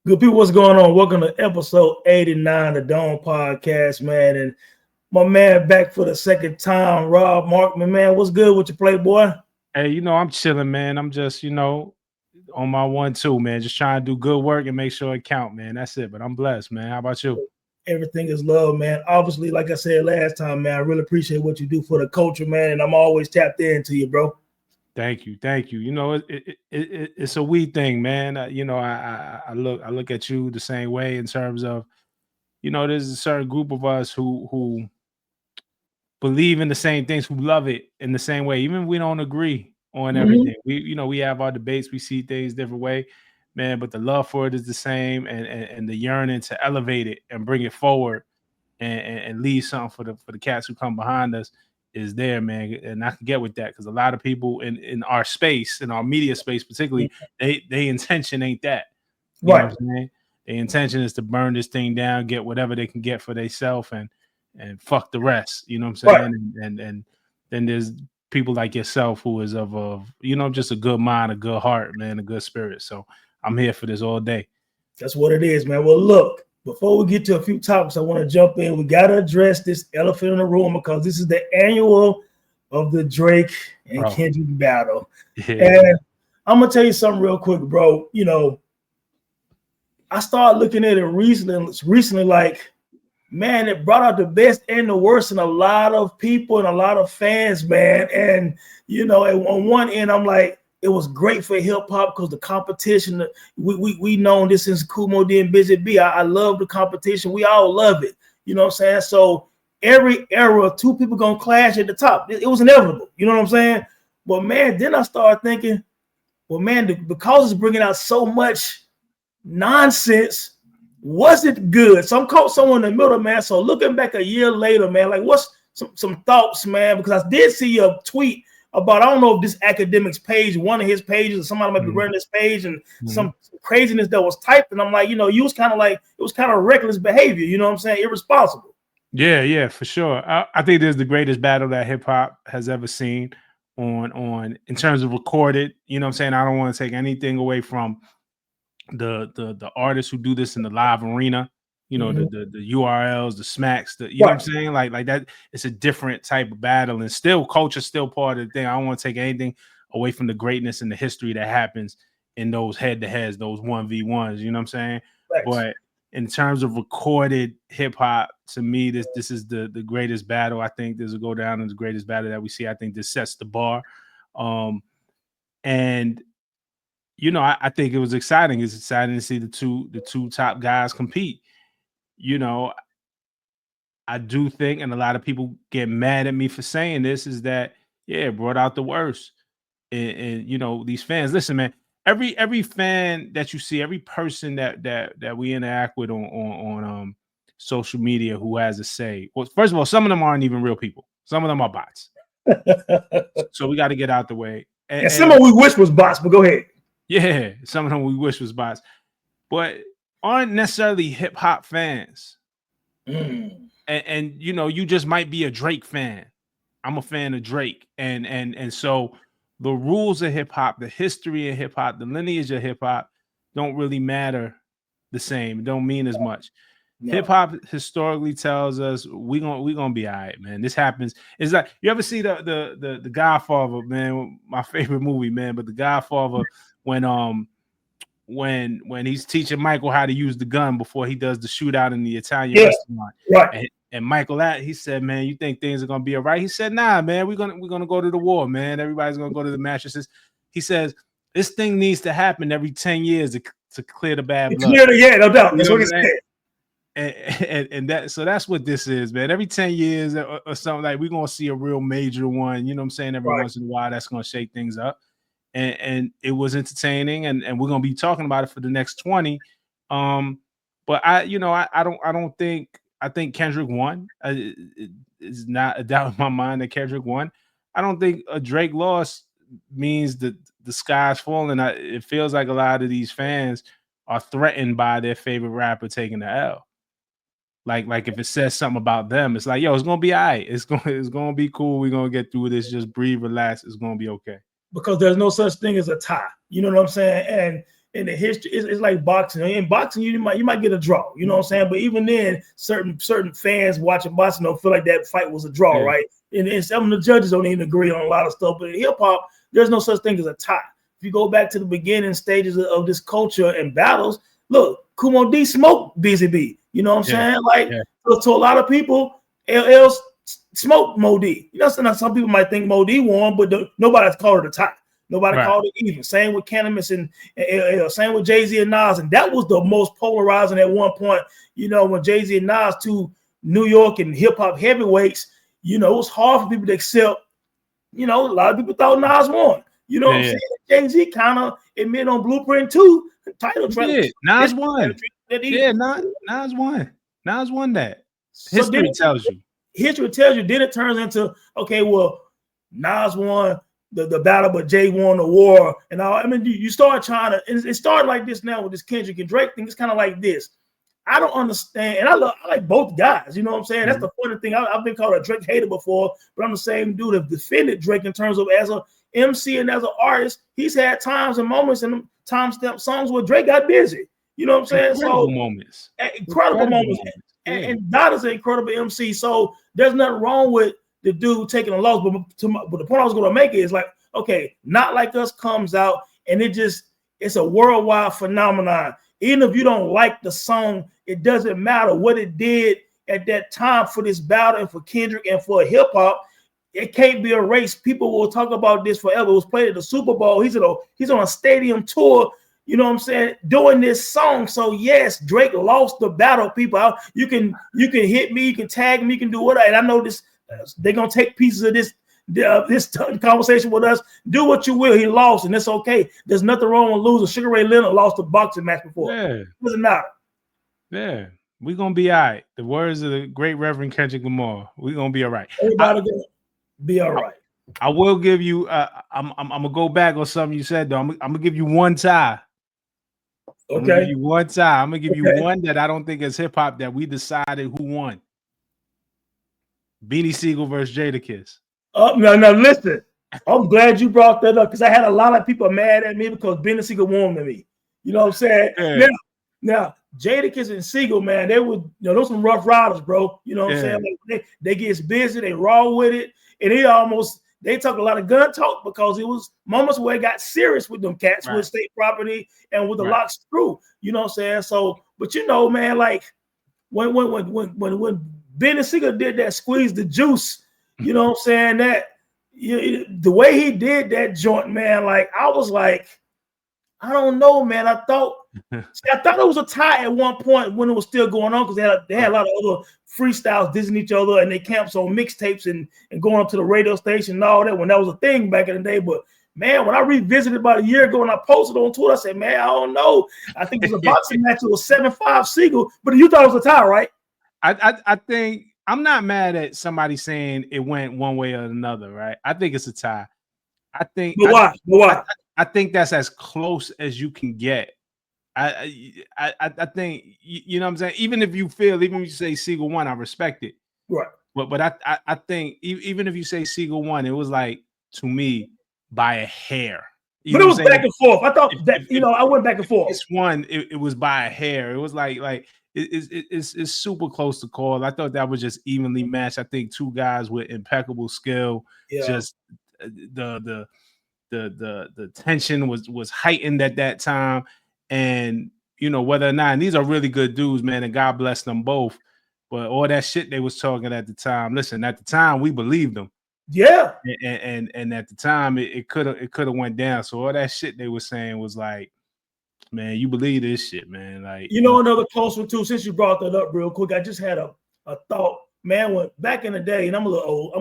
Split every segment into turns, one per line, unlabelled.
Good people, what's going on? Welcome to episode 89 of the Dawn Podcast, man. And my man back for the second time, Rob Markman, man. What's good with your Playboy?
Hey, I'm chilling, man. I'm just, on my 1-2, man. Just trying to do good work and make sure it count, man. That's it. But I'm blessed, man. How about you?
Everything is love, man. Obviously, like I said last time, man, I really appreciate what you do for the culture, man. And I'm always tapped into you, bro.
Thank you. It's a we thing, man. I look at you the same way in terms of, there's a certain group of us who believe in the same things, who love it in the same way, even if we don't agree on everything. We have our debates, we see things different way, man. But the love for it is the same, and the yearning to elevate it and bring it forward and leave something for the cats who come behind us is there, man. And I can get with that because a lot of people in our space, in our media space particularly, they intention ain't that. You know what I'm saying? The intention is to burn this thing down, get whatever they can get for themselves and fuck the rest. You know what I'm saying? And then there's people like yourself who is of just a good mind, a good heart, man, a good spirit. So I'm here for this all day.
That's what it is, man. Well, look, before we get to a few topics, I want to jump in. We got to address this elephant in the room because this is the annual of the Drake and Kendrick battle. Yeah. And I'm going to tell you something real quick, bro. I started looking at it recently like, man, it brought out the best and the worst in a lot of people and a lot of fans, man. And, on one end, I'm like, it was great for hip hop because the competition, we known this since Kumo D and Busy B. I love the competition. We all love it. You know what I'm saying? So every era, two people going to clash at the top. It was inevitable. You know what I'm saying? But, man, then I started thinking, well, man, because it's bringing out so much nonsense, was it good? So I'm caught somewhere in the middle, man. So looking back a year later, man, like what's some thoughts, man? Because I did see a tweet about, I don't know if this academic's page, one of his pages, or somebody might be running this page, and some craziness that was typed. And I'm like, you was kind of like, it was kind of reckless behavior, you know what I'm saying? Irresponsible.
Yeah, for sure. I think this is the greatest battle that hip hop has ever seen on in terms of recorded. You know what I'm saying? I don't want to take anything away from the artists who do this in the live arena, the URLs, the smacks, you know what I'm saying? Like that, it's a different type of battle, and still culture, still part of the thing. I don't want to take anything away from the greatness and the history that happens in those head-to-heads, those 1v1s, you know what I'm saying?
Thanks.
But in terms of recorded hip-hop, to me, this is the greatest battle. I think this will go down as the greatest battle that we see. I think this sets the bar. And I think it was exciting. It's exciting to see the two top guys compete. I do think, and a lot of people get mad at me for saying this, is that it brought out the worst. And these fans. Listen, man. Every fan that you see, every person that we interact with on social media who has a say. Well, first of all, some of them aren't even real people. Some of them are bots. So we got to get out the way.
And some of we wish was bots, but go ahead.
Yeah, some of them we wish was bots, but aren't necessarily hip hop fans. And you just might be a Drake fan. I'm a fan of Drake, and so the rules of hip hop, the history of hip hop, the lineage of hip hop don't really matter the same. It don't mean as much. No. Hip hop historically tells us we gonna be all right, man. This happens. It's like, you ever see the Godfather, man? My favorite movie, man. But the Godfather, when he's teaching Michael how to use the gun before he does the shootout in the Italian restaurant,
right?
And Michael, he said, man, you think things are gonna be all right? He said, nah, man, we're gonna go to the war, man. Everybody's gonna go to the mattresses. He says this thing needs to happen every 10 years to clear the bad blood.
No doubt. That's what he said.
And that's what this is, man. Every 10 years or something, like, we're gonna see a real major one. You know what I'm saying? Every once in a while, that's gonna shake things up. And it was entertaining, and we're gonna be talking about it for the next 20. But I think Kendrick won. It's not a doubt in my mind that Kendrick won. I don't think a Drake loss means that the sky's falling. It feels like a lot of these fans are threatened by their favorite rapper taking the L. Like if it says something about them, it's like, yo, it's gonna be all right. It's gonna be cool. We're gonna get through this. Just breathe, relax. It's gonna be okay.
Because there's no such thing as a tie. You know what I'm saying? in the history. It's like boxing. In boxing, you might get a draw. You know what I'm saying? But even then, certain fans watching boxing don't feel like that fight was a draw, right? And some of the judges don't even agree on a lot of stuff. But in hip hop, there's no such thing as a tie. If you go back to the beginning stages of this culture and battles, look, Kumo D smoked Busy B. You know what I'm saying? Like to a lot of people, LL smoked Mo D. You know, some people might think Mo D won, but nobody's called it a tie. Nobody called it even. Same with Cannabis and same with Jay-Z and Nas. And that was the most polarizing at one point. You know, when Jay-Z and Nas, two New York and hip hop heavyweights, you know, it was hard for people to accept. You know, a lot of people thought Nas won. You know what I'm saying? Jay-Z kind of admitted on Blueprint 2, title track.
Nas won. Nas won. Nas won that. History tells you.
History tells you. Then it turns into, okay, well, Nas won the battle, but Jay won the war. And all. I mean, you start trying to, it started like this now with this Kendrick and Drake thing. It's kind of like this. I don't understand, and I like both guys. You know what I'm saying? That's the funny thing. I've been called a Drake hater before, but I'm the same dude that defended Drake in terms of as a MC and as an artist. He's had times and moments and timestamp songs where Drake got busy. You know what I'm saying?
Incredible moments.
Incredible moments. And Donda's an incredible MC. So there's nothing wrong with the dude taking a loss. But the point I was going to make is like, okay, Not Like Us comes out, and it's a worldwide phenomenon. Even if you don't like the song, it doesn't matter what it did at that time for this battle and for Kendrick and for hip hop. It can't be erased. People will talk about this forever. It was played at the Super Bowl. He's on a stadium tour. You know what I'm saying? Doing this song. So yes, Drake lost the battle. People, you can hit me, you can tag me, you can do whatever. And I know this. They're gonna take pieces of this conversation with us. Do what you will. He lost, and it's okay. There's nothing wrong with losing. Sugar Ray Leonard lost a boxing match before. It doesn't matter.
Yeah, we're gonna be all right. The words of the great Reverend Kendrick Lamar. We're gonna be all right.
Everybody gonna be all right.
I will give you. I'm gonna go back on something you said though. I'm gonna give you one tie.
Okay.
I'm gonna give you one tie. I'm gonna give you one that I don't think is hip hop that we decided who won. Beanie Siegel versus Jadakiss.
Now listen. I'm glad you brought that up because I had a lot of people mad at me because Beanie Siegel won to me. You know what I'm saying? Yeah. Now Jadakiss and Siegel, man, they were, those some rough riders, bro. You know what I'm saying? Like, they get busy, they raw with it, and they talk a lot of gun talk because it was moments where it got serious with them cats with state property and with the lock screw. You know what I'm saying? So, but man, like when Beanie Siegel did that squeeze the juice, you know what I'm saying? The way he did that joint, man, like I was like, I don't know, man. I thought it was a tie at one point when it was still going on because they had a lot of other freestyles dissing each other and they camps on mixtapes and going up to the radio station and all that when that was a thing back in the day. But man, when I revisited about a year ago and I posted on Twitter, I said, man, I don't know. I think it was a boxing match. It was 7-5 Siegel, but you thought it was a tie, right?
I think I'm not mad at somebody saying it went one way or another, right? I think it's a tie. I think.
But why?
I think that's as close as you can get. I think you know what I'm saying. Even if you say Siegel won, I respect it.
Right.
But I think even if you say Siegel won, it was like to me by a hair.
But it was back and forth. I thought that I went back and forth.
This one, it was by a hair. It was like it's super close to call. I thought that was just evenly matched. I think two guys with impeccable skill. Yeah. Just the tension was heightened at that time, and whether or not, and these are really good dudes, man, and God bless them both. But all that shit they was talking at the time, listen, at the time we believed them.
Yeah,
and at the time it could have went down. So all that shit they were saying was like, man, you believe this shit, man. Like
another close one too. Since you brought that up real quick, I just had a thought. Man, when back in the day, and I'm a little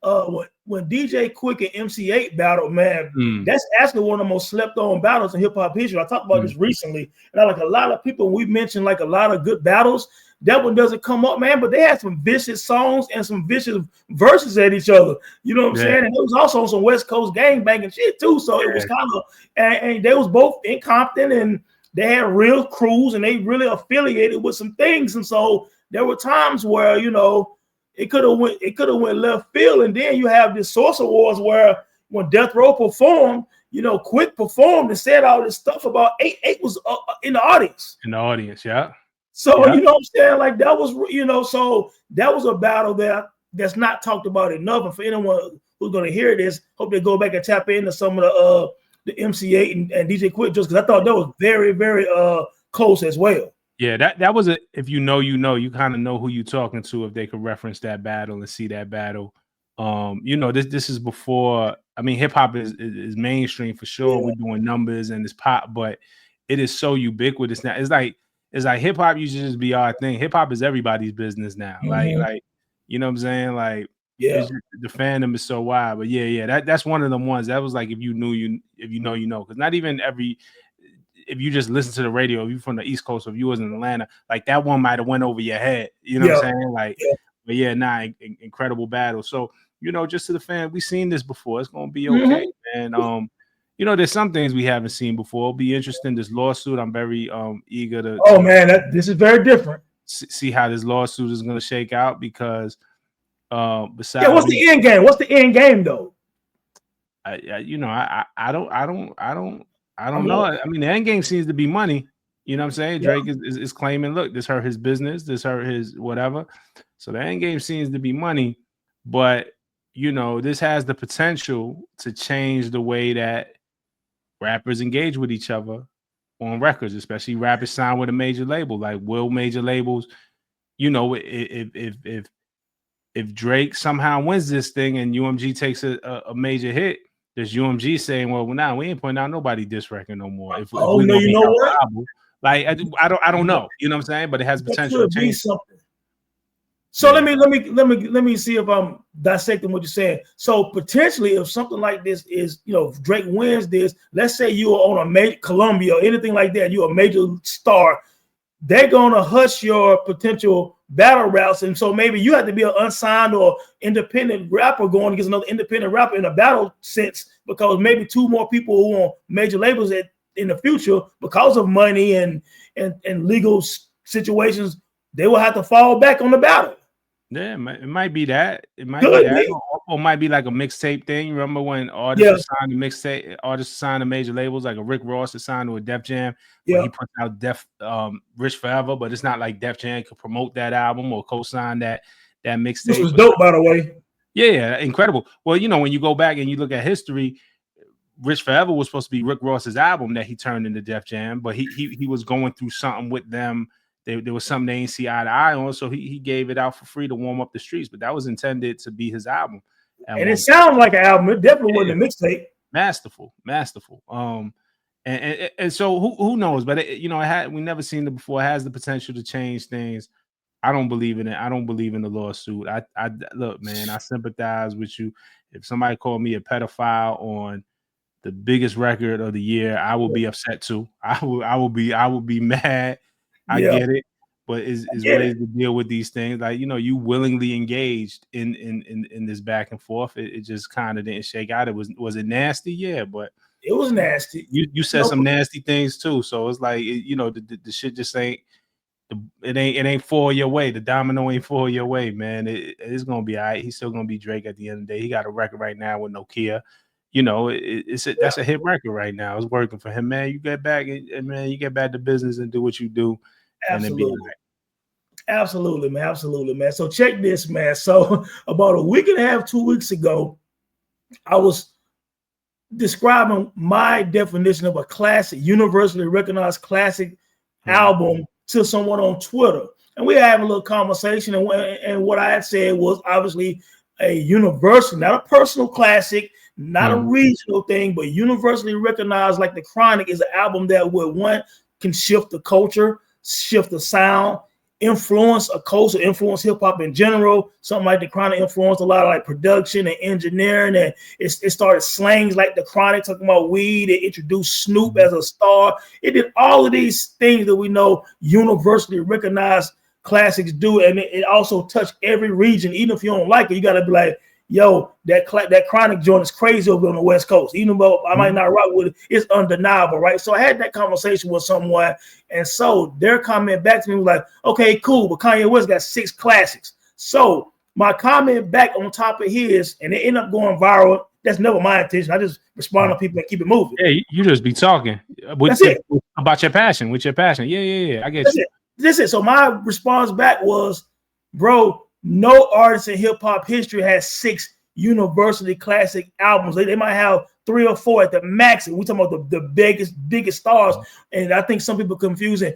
old, when DJ Quick and MC8 battled, man, that's actually one of the most slept on battles in hip hop history. I talked about this recently, and like a lot of people, we mentioned like a lot of good battles. That one doesn't come up, man, but they had some vicious songs and some vicious verses at each other. You know what I'm saying? And it was also some West Coast gang banging shit too. So it was kind of, and they was both in Compton, and they had real crews, and they really affiliated with some things, and so. There were times where it could have went left field, and then you have this Source Awards where when Death Row performed, Quick performed and said all this stuff about 8 was in the audience.
In the audience, yeah.
So you know what I'm saying? Like that was, so that was a battle that's not talked about enough. And for anyone who's going to hear this, hope they go back and tap into some of the MC8 and DJ Quick, just because I thought that was very, very close as well.
Yeah, that was if you kind of know who you're talking to if they could reference that battle and see that battle. This is before. I mean, hip hop is mainstream for sure. Yeah. We're doing numbers and it's pop, but it is so ubiquitous now. It's like hip hop used to just be our thing. Hip hop is everybody's business now. Mm-hmm. Like you know what I'm saying? Like the fandom is so wide. But that's one of the ones that was like if you know you know, because not even if you just listen to the radio, if you're from the East Coast, or if you was in Atlanta, like that one might have went over your head. You know what I'm saying? Like, but incredible battle. So, just to the fan, we've seen this before. It's gonna be okay. Mm-hmm. And there's some things we haven't seen before. It'll be interesting. This lawsuit, I'm very eager to.
Oh man, this is very different.
See how this lawsuit is gonna shake out because besides,
what's the end game? What's the end game though?
I don't know. I mean, the end game seems to be money. You know what I'm saying? Drake is claiming, look, this hurt his business, this hurt his whatever. So the end game seems to be money, but this has the potential to change the way that rappers engage with each other on records, especially rappers signed with a major label. Like, will major labels, if Drake somehow wins this thing and UMG takes a major hit, there's UMG saying, well, now we ain't putting out nobody diss record no more. If we
you know what?
Album. Like I don't know. You know what I'm saying? But it has potential to change something.
So let me see if I'm dissecting what you're saying. So potentially, if something like this is, if Drake wins this, let's say you are on a major Columbia or anything like that, you're a major star, they're gonna hush your potential battle routes, and so maybe you have to be an unsigned or independent rapper going against another independent rapper in a battle sense, because maybe 2 more people who are on major labels in the future, because of money and legal situations, they will have to fall back on the battle.
Yeah, it might be that. It might be that, or it might be like a mixtape thing. Remember when artists signed to mixtape, artists signed to major labels, like a Rick Ross is signed to a Def Jam, where he puts out Rich Forever, but it's not like Def Jam could promote that album or co-sign that mixtape.
This was dope, by the way.
Yeah, incredible. Well, when you go back and you look at history, Rich Forever was supposed to be Rick Ross's album that he turned into Def Jam, but he was going through something with them. There was something they didn't see eye to eye on, so he gave it out for free to warm up the streets. But that was intended to be his album.
And it sounds like an album. It definitely wasn't a mixtape.
Masterful. And so who knows? But we never seen it before. It has the potential to change things. I don't believe in it. I don't believe in the lawsuit. I look, man. I sympathize with you. If somebody called me a pedophile on the biggest record of the year, I will be upset too. I will be mad. I get it, but is ways to deal with these things. Like, you willingly engaged in this back and forth. It just kind of didn't shake out. Was it nasty? Yeah, but
it was nasty.
You said some nasty things too. So it's like, the shit just ain't. It ain't fall your way. The domino ain't fall your way, man. It's gonna be all right. He's still gonna be Drake at the end of the day. He got a record right now with Nokia. That's a hit record right now. It's working for him, man. You get back and man, you get back to business and do what you do.
Absolutely. Absolutely, man. So check this, man. So about a week and a half, 2 weeks ago, I was describing my definition of a classic, universally recognized classic album to someone on Twitter. And we had a little conversation, and what I had said was obviously a universal, not a personal classic, not a regional thing, but universally recognized, like The Chronic is an album that can shift the culture, shift the sound, influence a culture, influence hip hop in general. Something like The Chronic influenced a lot of like production and engineering, and it started slangs like The Chronic talking about weed. It introduced Snoop as a star. It did all of these things that we know universally recognized classics do, and it also touched every region. Even if you don't like it, you got to be like, yo, that Chronic joint is crazy over on the West Coast. Even though I might not rock with it, it's undeniable, right? So I had that conversation with someone, and so their comment back to me was like, okay, cool, but Kanye West got 6 classics. So my comment back on top of his, and it ended up going viral. That's never my intention. I just respond to people and keep it moving.
Yeah, you just be talking
That's it.
about your passion, with your passion. Yeah. I get
That's
you.
it. That's it. So my response back was, bro, no artist in hip hop history has 6 universally classic albums. They might have 3 or 4 at the max. And we're talking about the biggest stars. And I think some people confusing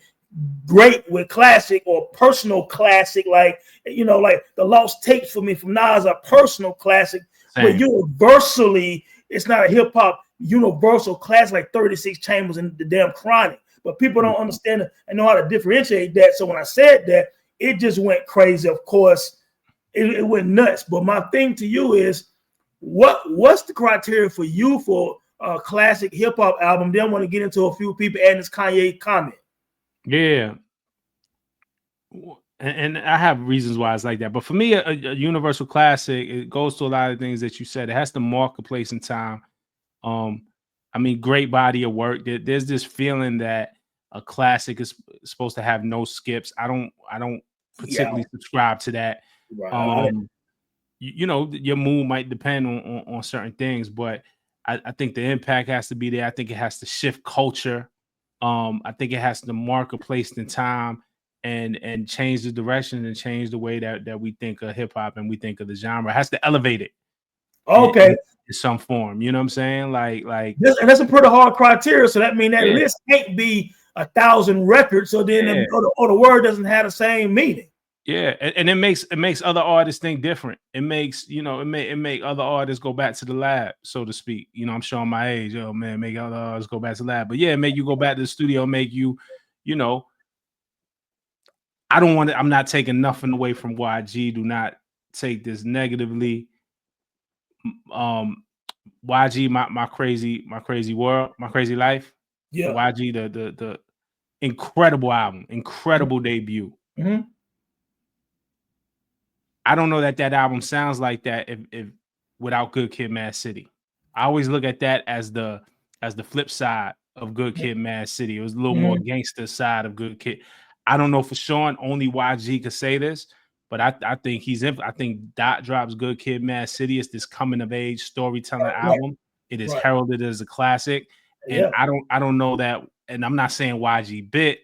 great with classic or personal classic, like like the Lost Tapes for me from Nas, a personal classic.
Same.
But universally, it's not a hip hop universal classic like 36 Chambers and the damn Chronic. But people don't understand and know how to differentiate that. So when I said that, it just went crazy. Of course, it went nuts. But my thing to you is, what's the criteria for you for a classic hip hop album? Then I want to get into a few people adding this Kanye comment.
Yeah. And I have reasons why it's like that. But for me, a universal classic, it goes to a lot of things that you said. It has to mark a place in time. I mean, great body of work. There's this feeling that a classic is supposed to have no skips. I don't particularly subscribe to that.
Right.
Your mood might depend on certain things, but I think the impact has to be there. I think it has to shift culture. I think it has to mark a place in time and change the direction and change the way that we think of hip hop and we think of the genre. It has to elevate it.
Okay.
In some form, you know what I'm saying? Like
this, and that's a pretty hard criteria. So that means that list can't be 1,000 records. So then or the word doesn't have the same meaning.
Yeah, and it makes other artists think different. It makes it make other artists go back to the lab, so to speak. I'm showing my age. Oh man, make other artists go back to the lab. But yeah, make you go back to the studio, make you, I'm not taking nothing away from YG. Do not take this negatively. YG, my crazy world, my crazy life.
Yeah.
YG, the incredible album, incredible debut.
Mm-hmm.
I don't know that album sounds like that if without Good Kid, Mad City. I always look at that as the flip side of Good Kid, Mad City. It was a little more gangster side of Good Kid. I don't know for sure, and only YG could say this, but I think I think Dot drops Good Kid, Mad City. It's this coming of age storytelling album. It is heralded as a classic, and I don't know that. And I'm not saying YG bit.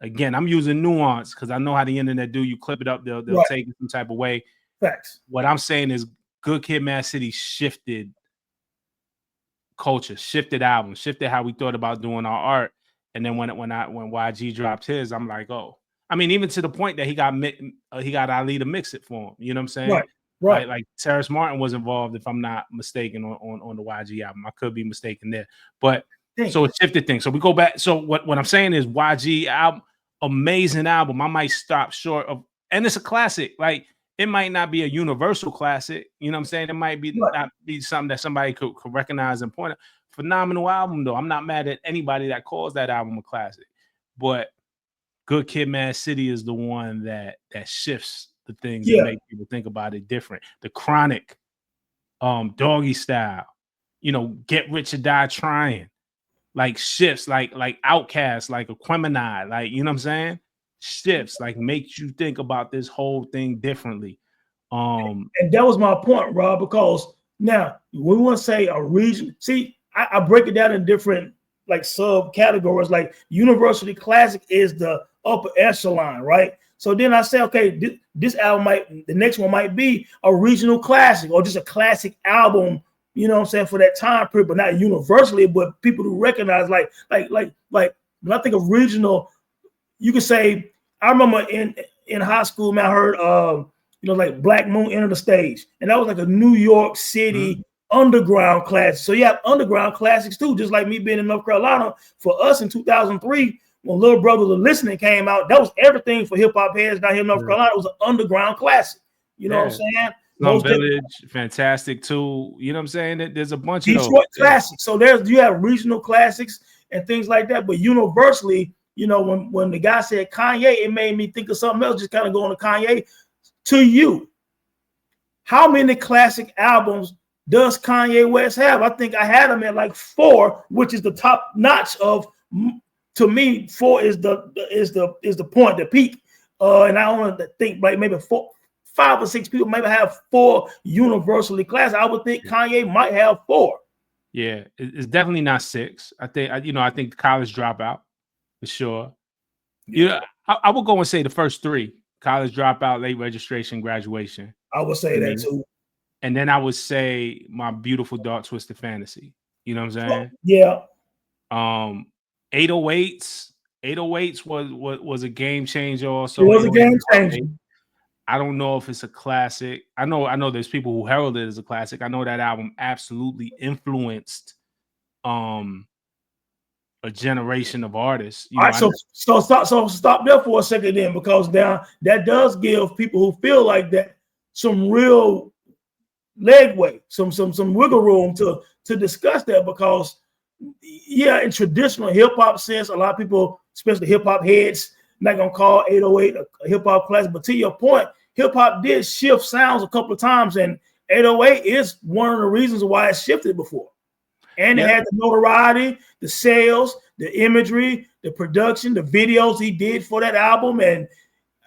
Again, I'm using nuance because I know how the internet do. You clip it up, they'll take it some type of way.
Facts.
What I'm saying is Good Kid, Mad City shifted culture, shifted albums, shifted how we thought about doing our art. And then when YG dropped his, I'm like, oh. I mean, even to the point that he got Ali to mix it for him. You know what I'm saying?
Right.
Like Terrace Martin was involved, if I'm not mistaken, on the YG album. I could be mistaken there. But so it shifted things. So we go back. So what I'm saying is YG album, amazing album. I might stop short of, and it's a classic. Like, it might not be a universal classic. You know what I'm saying? It might be not be something that somebody could recognize and point out. Phenomenal album, though. I'm not mad at anybody that calls that album a classic. But Good Kid, Mad City is the one that shifts the things and make people think about it different. The Chronic, Doggy Style, Get Rich or Die Trying. Like shifts, like OutKast, like Aquemini, like, you know what I'm saying? Shifts, like, makes you think about this whole thing differently.
And that was my point, Rob, because now we want to say a region. See, I break it down in different like subcategories. Like University Classic is the upper echelon, right? So then I say, okay, this album the next one might be a regional classic or just a classic album. You know what I'm saying, for that time period, but not universally, but people who recognize like when I think of regional, you could say, I remember in high school, man, I heard like Black Moon Enter the Stage, and that was like a New York City underground classic. So you have underground classics too, just like me being in North Carolina. For us in 2003, when Little Brothers Are Listening came out, that was everything for hip hop heads down here in North Carolina. It was an underground classic. You know what I'm saying?
Slum Village, fantastic too. You know what I'm saying? There's a bunch of
Detroit classics. So you have regional classics and things like that. But universally, when the guy said Kanye, it made me think of something else. Just kind of going to Kanye. To you, how many classic albums does Kanye West have? I think I had him at like 4, which is the top notch of. To me, 4 is the point, the peak. And I want to think like maybe 5 or 6 people, maybe have 4 universally classic. I would think Kanye might have 4.
Yeah, it's definitely not 6. I think College Dropout for sure.
Yeah,
I would go and say the first 3: College Dropout, Late Registration, Graduation.
I would say that too.
And then I would say My Beautiful Dark Twisted Fantasy. You know what I'm saying?
Yeah.
808s. 808s was a game changer also.
It was a
808s
game changer.
I don't know if it's a classic. I know there's people who herald it as a classic. I know that album absolutely influenced a generation of artists.
All right, so stop there for a second then, because now that does give people who feel like that some real legway, some wiggle room to discuss that, because in traditional hip hop sense, a lot of people, especially hip hop heads, not gonna call 808 a hip hop classic. But to your point, hip hop did shift sounds a couple of times, and 808 is one of the reasons why it shifted before. And it had the notoriety, the sales, the imagery, the production, the videos he did for that album. And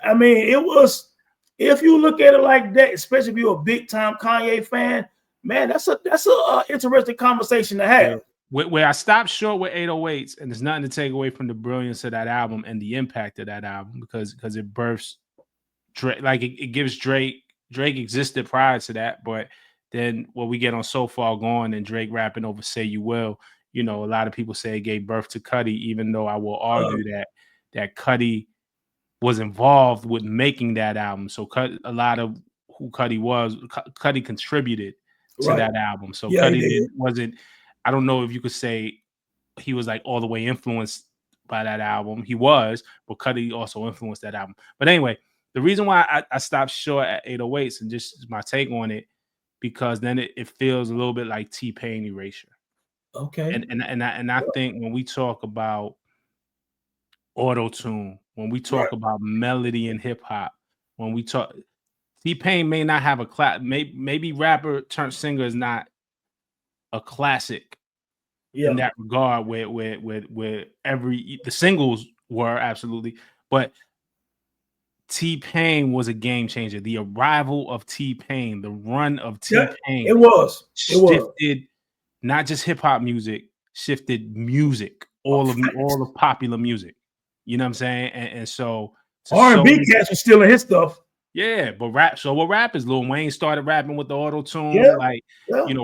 I mean, it was, if you look at it like that, especially if you're a big time Kanye fan, man, that's a interesting conversation to have.
Where I stopped short with 808s, and there's nothing to take away from the brilliance of that album and the impact of that album, because it births Drake, like it gives Drake existed prior to that, but then what we get on So Far Gone and Drake rapping over Say You Will, a lot of people say it gave birth to Cudi, even though I will argue that Cudi was involved with making that album. So a lot of who Cudi contributed to that album. So Cudi wasn't, I don't know if you could say he was like all the way influenced by that album. He was, but Cudi also influenced that album. But anyway, the reason why I stopped short at 808s, and just my take on it, because then it feels a little bit like T-Pain erasure.
Okay.
And I think when we talk about auto-tune, when we talk about melody in hip hop, when we talk, T-Pain may not have a class, maybe rapper turned singer is not a classic in that regard, where the singles were absolutely, but T-Pain was a game changer. The arrival of T-Pain, the run of T-Pain, shifted not just hip hop music, shifted music, all of popular music. You know what I'm saying? And so
R&B cats were stealing his stuff.
Yeah, but rap. So what rappers? Lil Wayne started rapping with the auto tune.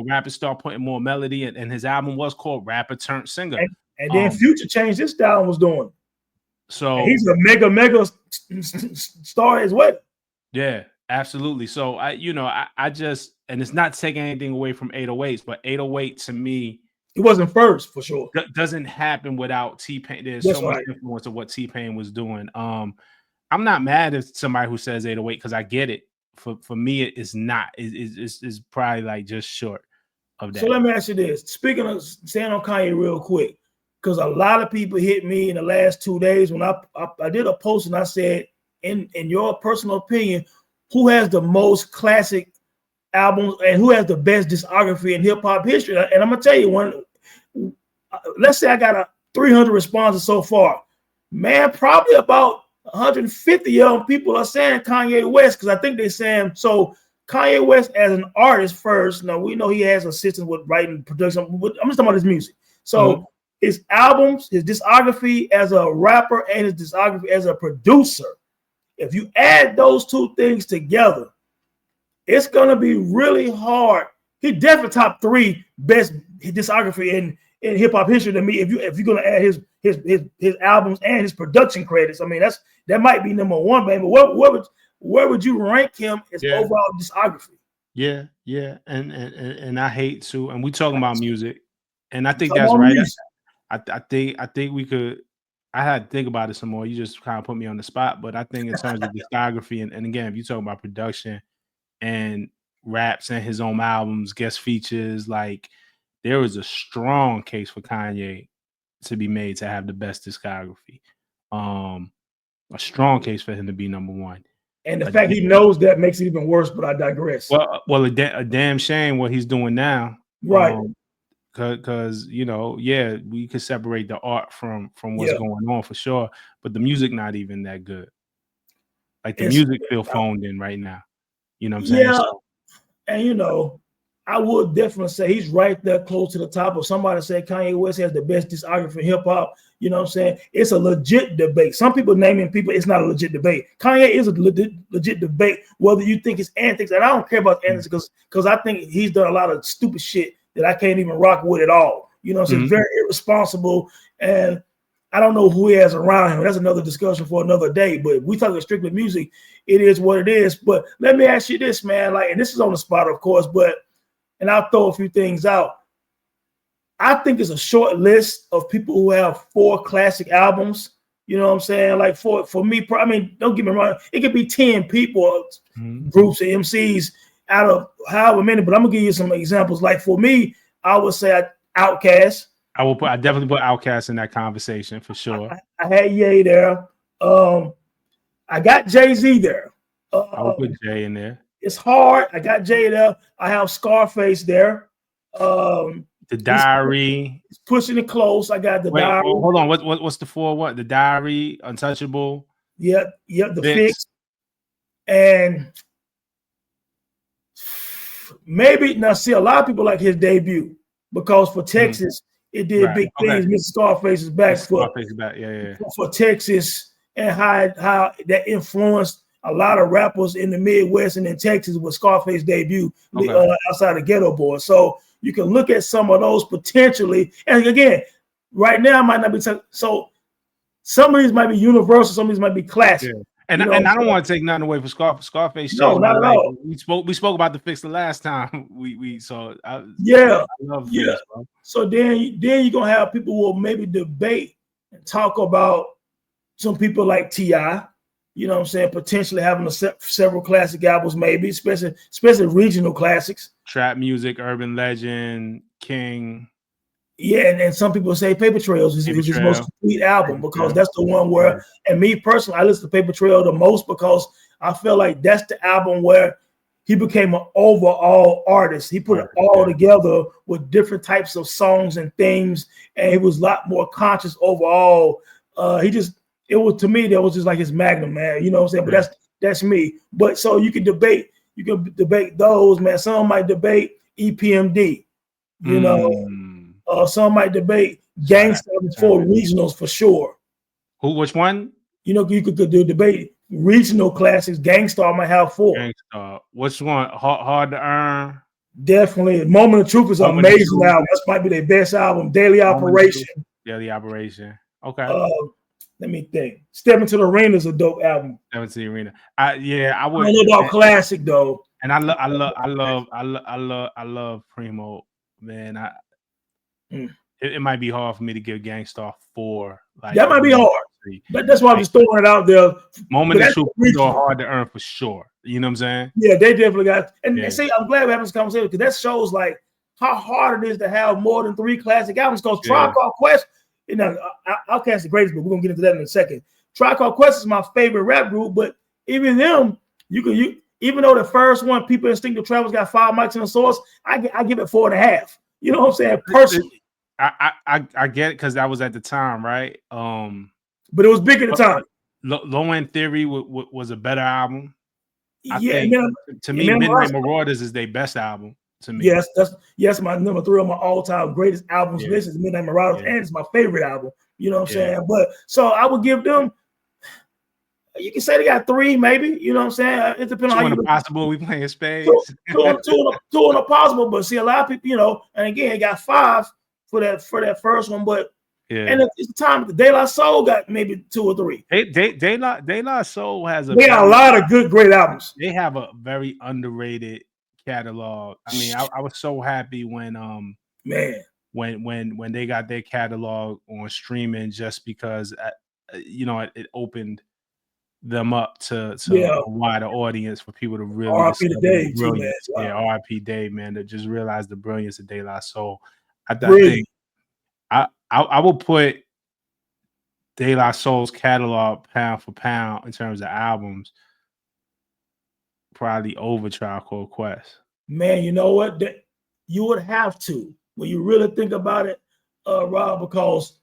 Rappers start putting more melody, and his album was called Rapper Turned Singer.
And then Future changed his style and was doing.
So
and he's a mega star as well.
Yeah, absolutely. So I just, and it's not taking anything away from 808s, but 808 to me,
it wasn't first for sure.
Doesn't happen without T-Pain. There's so much influence of what T-Pain was doing. I'm not mad at somebody who says 808 because I get it. For me, it's not. It's probably like just short of that.
So let me ask you this. Speaking of staying on Kanye real quick, because a lot of people hit me in the last 2 days when I did a post and I said, in your personal opinion, who has the most classic albums and who has the best discography in hip hop history? And I'm gonna tell you one. Let's say I got 300 responses so far. Man, probably about 150 young people are saying Kanye West, because I think they're saying so. Kanye West as an artist first. Now we know he has assistance with writing, production. I'm just talking about his music. So his albums, his discography as a rapper, and his discography as a producer. If you add those two things together, it's gonna be really hard. He definitely top 3 best discography in hip hop history to me. If you're gonna add his albums and his production credits, I mean that might be number 1, baby. Where would you rank him as overall discography?
Yeah, and I hate to, and we talking about music, and I think that's right. I think we could. I had to think about it some more. You just kind of put me on the spot, but I think in terms of discography, and again, if you talk about production and raps and his own albums, guest features, like there was a strong case for Kanye to be made to have the best discography. A strong case for him to be number 1.
And the fact he knows that makes it even worse, but I digress.
Well, a damn shame what he's doing now.
Right.
Because we could separate the art from what's going on for sure, but the music not even that good. Like the music feel phoned in right now. You know what I'm saying?
Yeah,
So,
and I would definitely say he's right there close to the top. If somebody said Kanye West has the best discography in hip hop, you know what I'm saying? It's a legit debate. Some people naming people, it's not a legit debate. Kanye is a legit debate, whether you think it's antics, and I don't care about antics because I think he's done a lot of stupid shit that I can't even rock with at all. You know what I'm saying? Very irresponsible, and I don't know who he has around him. That's another discussion for another day. But if we talking strictly music, it is what it is. But let me ask you this, man. Like, and this is on the spot, of course, and I'll throw a few things out. I think it's a short list of people who have 4 classic albums. You know what I'm saying? Like for me, I mean, don't get me wrong. It could be 10 people, groups of MCs out of however many. But I'm gonna give you some examples. Like for me, I would say OutKast.
I definitely put OutKast in that conversation for sure.
I had Ye there. I got Jay-Z there.
I would put Jay in there.
It's hard. I got Jay there. I have Scarface there.
The Diary.
He's pushing it close. I got the Diary.
Well, hold on. What's the 4? What? The Diary, Untouchable.
Yep. The Fix. And maybe now see a lot of people like his debut because for Texas it did big things. Mr. Scarface is back for Texas, and how that influenced a lot of rappers in the Midwest and in Texas with Scarface debut outside of Ghetto Boy. So you can look at some of those potentially. And again, right now it might not be so. Some of these might be universal. Some of these might be classic.
Yeah. And I don't want to take nothing away from Scarface.
No, not at all.
We spoke about the Fix the last time we saw. I love Fix, bro.
So then you're gonna have people who will maybe debate and talk about some people like T.I., you know what I'm saying, potentially having several classic albums, maybe, especially regional classics.
Trap music, urban legend, King.
Yeah, and some people say Paper Trails is his most complete album because that's the one where, and me personally, I listen to Paper Trail the most because I feel like that's the album where he became an overall artist. He put it all together with different types of songs and themes, and he was a lot more conscious overall. It was, to me, that was just like his magnum, man. You know what I'm saying? But that's me. But so you can debate those, man. Some might debate EPMD, you know. Some might debate Gangsta before regionals for sure.
Which one?
You know, you could do debate regional classics. Gangstar might have 4.
Gangstar. Which one? Hard to Earn.
Definitely. Moment of Truth is an amazing album. That might be their best album. Daily Operation.
Okay.
Let me think. Step Into the Arena is a dope album.
Step Into the Arena. I would.
I don't know about classic though.
And I love Primo, man. It might be hard for me to give Gangstar 4. Like,
that might be hard. That's why I'm just throwing it out there.
Moment of Truth is Hard to Earn for sure. You know what I'm saying?
Yeah, they definitely got. And see, I'm glad we're having this conversation because that shows like how hard it is to have more than 3 classic albums. Because Tribe Called Quest, you know, OutKast is the greatest, but we're gonna get into that in a second. Tribe Called Quest is my favorite rap group, but even them, even though the first one, People Instinctive Travels, got 5 mics in the source, I give it 4.5. You know what I'm saying? Personally,
I get it because that was at the time, right?
But it was big at the time.
Low End Theory was a better album. To me, Midnight Marauders is their best album. To me,
yes, my number 3 on my all-time greatest albums list is Midnight Marauders, and it's my favorite album. You know what I'm saying? But so I would give them. You can say they got 3, maybe. You know what I'm saying? It depends on how you.
Possible. We playing spades.
Two on a possible, but see a lot of people, you know, and again, it got 5 for that first one, but. Yeah. And it's the time De La Soul got maybe 2 or 3.
De La Soul has
a lot of great albums.
They have a very underrated catalog. I mean, I was so happy when when they got their catalog on streaming just because you know it opened them up to a wider audience for people to really
R.I.P. to Dave,
R.I.P. Dave, man, to just realize the brilliance of De La Soul. I think I will put De La Soul's catalog pound for pound in terms of albums, probably over Tribe Called Quest.
Man, you know what? You would have to when you really think about it, Rob, because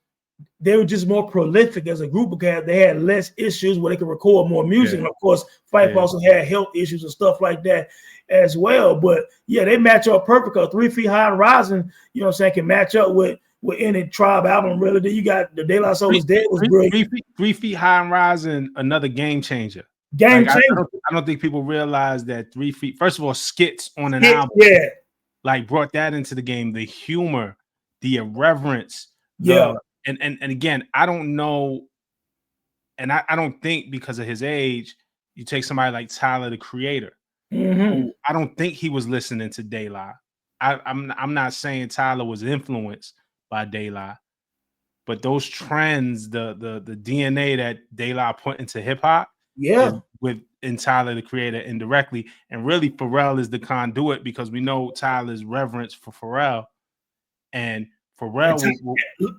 they were just more prolific as a group because they had less issues where they could record more music. And of course, Phife also had health issues and stuff like that as well. But yeah, they match up perfect. 3 Feet High and Rising, you know what I'm saying, can match up with any Tribe album really. Then you got The De La Soul Is Dead was great.
3 Feet High and Rising, another game changer.
Game changer.
I don't think people realize that 3 Feet, first of all, skits on an album.
Yeah.
Like brought that into the game, the humor, the irreverence. And again, I don't know. And I don't think because of his age, you take somebody like Tyler, the Creator, who I don't think he was listening to De La. I'm not saying Tyler was influenced by De La, but those trends, the DNA that De La put into hip hop, in Tyler, the Creator, indirectly, and really Pharrell is the conduit because we know Tyler's reverence for Pharrell, and Pharrell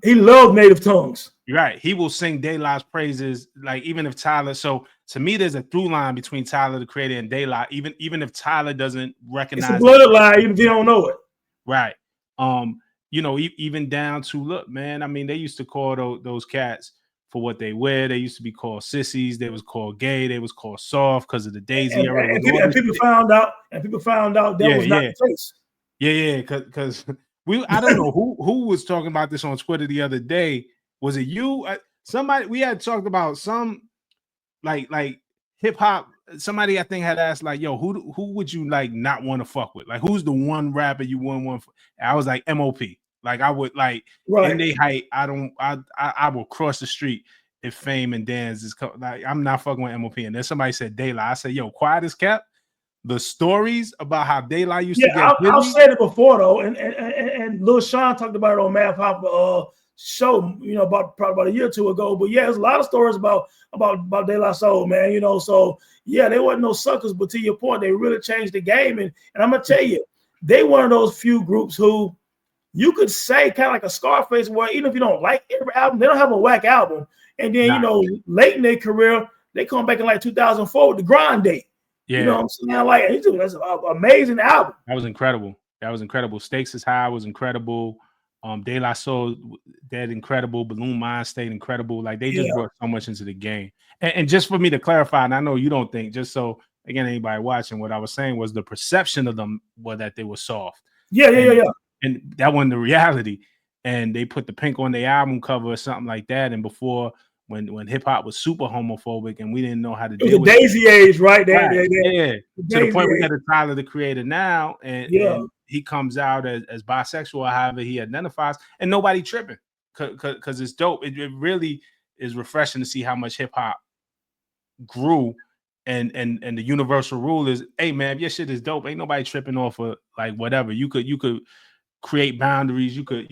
he loved native tongues.
Right, he will sing De La's praises, like even if Tyler. So to me, there's a through line between Tyler, the Creator, and De La. Even if Tyler doesn't recognize,
it's a bloodline, even if they don't know it.
Right. You know, even down to look, man. I mean, they used to call those cats for what they wear. They used to be called sissies. They was called gay. They was called soft because of the Daisy era.
And people found out that was not the case.
Yeah, because I don't know who was talking about this on Twitter the other day. Was it you? Somebody we had talked about some like hip hop. Somebody I think had asked like, "Yo, who would you like not want to fuck with? Like, who's the one rapper you wouldn't want?" I was like MOP. Like I would like in their height. I will cross the street if Fame and Dance is like I'm not fucking with MOP. And then somebody said De La. I said, "Yo, quiet as kept." The stories about how De La used to get
I've said it before though, and Lil Sean talked about it on Math Hop show, you know, probably about a year or two ago. But yeah, there's a lot of stories about De La Soul, man. You know, so yeah, they weren't no suckers, but to your point, they really changed the game. And I'm gonna tell you, they one of those few groups who you could say kind of like a Scarface, where even if you don't like every album, they don't have a whack album. And then you know, late in their career, they come back in like 2004 with the Grind Date.
Yeah.
You know what I'm saying? Like, that's an amazing album.
That was incredible. Stakes is High was incredible. De La Soul, Dead, incredible. Balloon Mind State, incredible. Like they just brought so much into the game. And just for me to clarify, and I know you don't think, just so again, anybody watching, what I was saying was the perception of them was that they were soft.
Yeah.
And that wasn't the reality. And they put the pink on their album cover or something like that. And before, when hip hop was super homophobic and we didn't know how to deal with
the Daisy age, right?
Yeah. To the point we got a Tyler, the Creator now, and he comes out as bisexual, however he identifies, and nobody tripping because it's dope. It really is refreshing to see how much hip hop grew, and the universal rule is, hey man, if your shit is dope, ain't nobody tripping off of like whatever. You could create boundaries. You could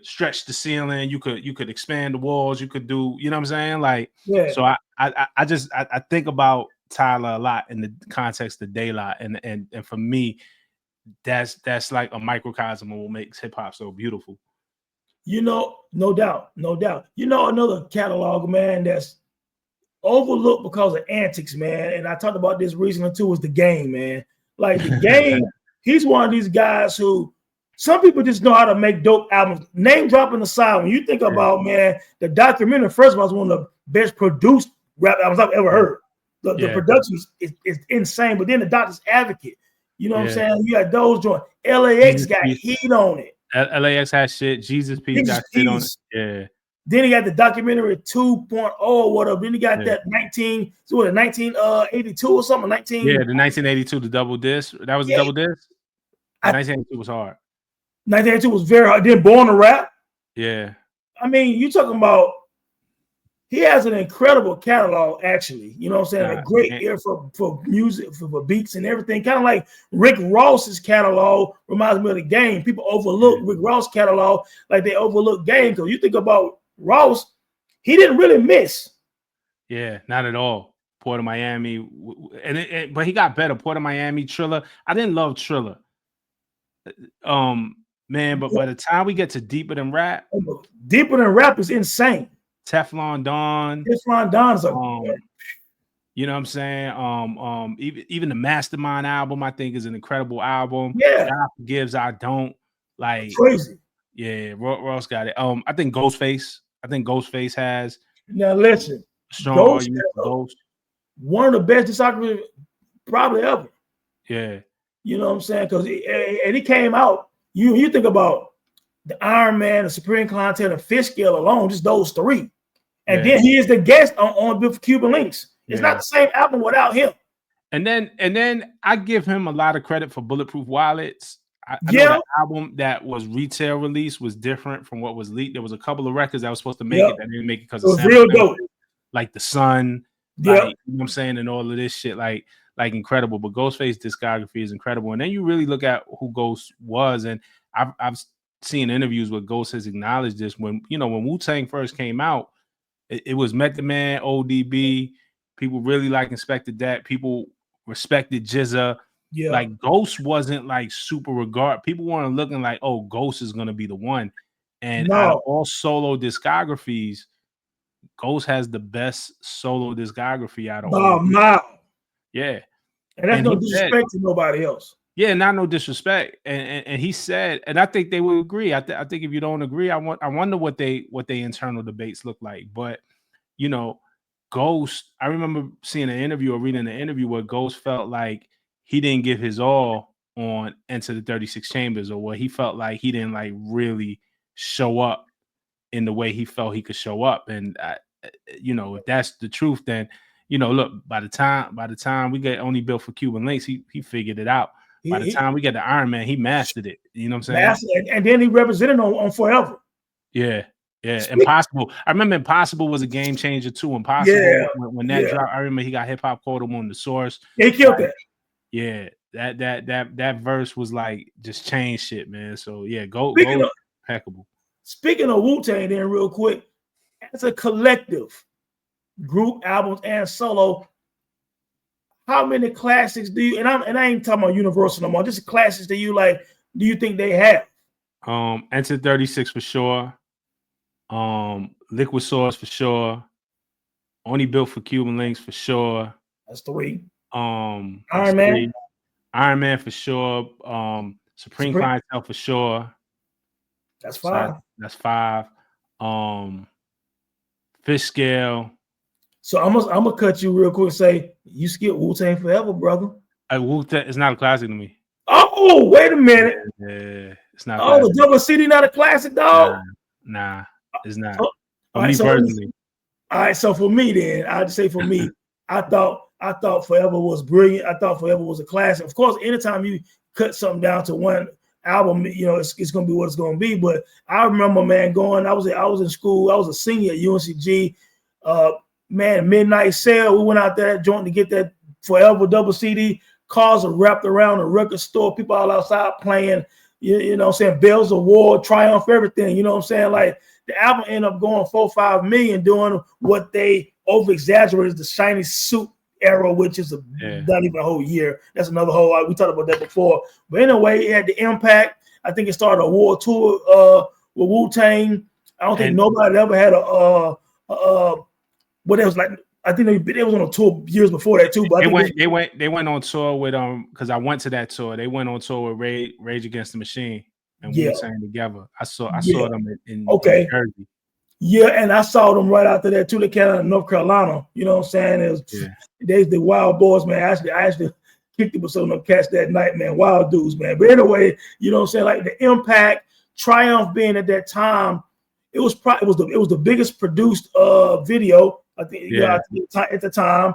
stretch the ceiling. You could expand the walls. You could do, you know what I'm saying? Like, so I think about Tyler a lot in the context of De La, and for me, that's like a microcosm of what makes hip hop so beautiful.
You know, no doubt. You know, another catalog, man, that's overlooked because of antics, man. And I talked about this recently too, was The Game, man. Like The Game, he's one of these guys who some people just know how to make dope albums. Name dropping aside, when you think about, man, the documentary, first of all, is one of the best produced rap albums I've ever heard. The production is insane, but then the Doctor's Advocate, you know what I'm saying? You got those joints. LAX got heat on it.
LAX has shit. Jesus Peace got shit on it. Yeah.
Then he got the documentary 2.0 or whatever. Then he got that 1982 or something.
The 1982, the double disc. That was the double disc. 1982 was hard.
1982 was very hard. Then Born to Rap.
Yeah.
I mean, you talking about, he has an incredible catalog, actually. You know what I'm saying? A great ear for music, for beats and everything. Kind of like Rick Ross's catalog reminds me of The Game. People overlook Rick Ross' catalog like they overlook Game. Because you think about Ross, he didn't really miss.
Yeah, not at all. Port of Miami, but he got better. Port of Miami, Triller. I didn't love Triller. Man, but by the time we get to Deeper Than Rap
is insane.
Teflon Don.
Teflon Don's
you know what I'm saying? Even the Mastermind album, I think, is an incredible album.
Yeah.
God Forgives, I Don't. Like
crazy.
Yeah, Ross got it. I think Ghostface has
Now listen,
a strong
Ghost,
argument for Ghost.
one of the best discographers probably ever.
Yeah.
You know what I'm saying? Because he came out. You think about the Iron Man, the Supreme Clientele, and Fish Scale alone, just those three. And then he is the guest on Bill for Cuban Links. It's not the same album without him.
And then I give him a lot of credit for Bulletproof Wallets. I know that album that was retail release was different from what was leaked. There was a couple of records that was supposed to make it that didn't make it because of
real dope.
Like The Sun, like, you know what I'm saying, and all of this shit, like incredible. But Ghostface discography is incredible. And then you really look at who Ghost was, and I've seen interviews where Ghost has acknowledged this. When Wu-Tang first came out, it was Method Man, ODB. People really respected that. People respected Jizza.
Yeah.
Like Ghost wasn't like super regard. People weren't looking like, oh, Ghost is gonna be the one. And out of all solo discographies, Ghost has the best solo discography out of all. Yeah.
And that's no disrespect to nobody else.
Yeah, not no disrespect. And he said, and I think they would agree. I think if you don't agree, I wonder what they internal debates look like. But Ghost, I remember seeing an interview or reading an interview where Ghost felt like he didn't give his all on Enter the 36 Chambers, or where he felt like he didn't like really show up in the way he felt he could show up. And if that's the truth, then look, by the time we get Only Built for Cuban Links, he figured it out. By the time we get to Iron Man, he mastered it. You know what I'm saying?
And then he represented on Forever.
Yeah. Impossible. I remember Impossible was a game changer too. Impossible, when that dropped, I remember he got Hip Hop Quotable on The Source.
He killed that.
Yeah, that verse was like just changed shit, man. So yeah, go impeccable.
Speaking of Wu-Tang, then real quick, as a collective, group, albums, and solo, how many classics do you, and I ain't talking about Universal no more, just classics that you like, do you think they have?
Enter 36 for sure. Liquid Source for sure. Only Built for Cuban Links for sure.
That's 3.
Iron
Man.
3. Iron Man for sure. Supreme Clientele for sure.
That's 5.
That's 5. Fish Scale.
So I'm gonna cut you real quick and say you skip Wu-Tang Forever, brother.
Wu-Tang is not a classic to me.
Oh, wait a minute.
Yeah, it's not.
Oh, the double CD not a classic, dog.
Nah, it's not.
All right, so for me, then I'd just say for me, I thought Forever was brilliant. I thought Forever was a classic. Of course, anytime you cut something down to one album, it's gonna be what it's gonna be. But I remember, man, I was in school. I was a senior at UNCG. Man, midnight sale. We went out there that joint to get that Forever double CD. Cars are wrapped around the record store. People all outside playing. You know what I'm saying? Bells of War, Triumph, everything. You know what I'm saying? Like the album ended up going 4-5 million, doing what they over exaggerated the shiny suit era, which is not even a whole year. That's another whole. We talked about that before. But anyway, it had the impact. I think it started a war tour with Wu-Tang. I don't think nobody ever had what else like. I think they was on a tour years before that too. But
they went on tour with because I went to that tour. They went on tour with Rage Against the Machine and Wu-Tang together. I saw them in Jersey.
Yeah, and I saw them right after that too. They came out of North Carolina. You know what I'm saying? It was they the wild boys, man. I actually kicked it with some of them cats that night, man. Wild dudes, man. But anyway, you know what I'm saying? Like the impact, Triumph being at that time, it was the biggest produced video. I think at the time,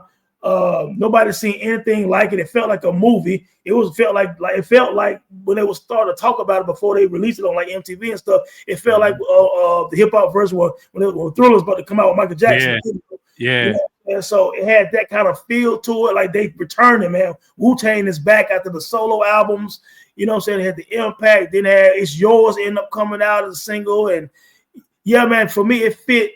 nobody seen anything like it. It felt like a movie. It felt like when they was starting to talk about it before they released it on like MTV and stuff. It felt like the hip hop version when Thriller was about to come out with Michael Jackson.
Yeah.
And so it had that kind of feel to it, like they returned it, man. Wu-Tang is back after the solo albums. You know what I'm saying? It had the impact. Then it had It's Yours end up coming out as a single, and yeah, man. For me, it fit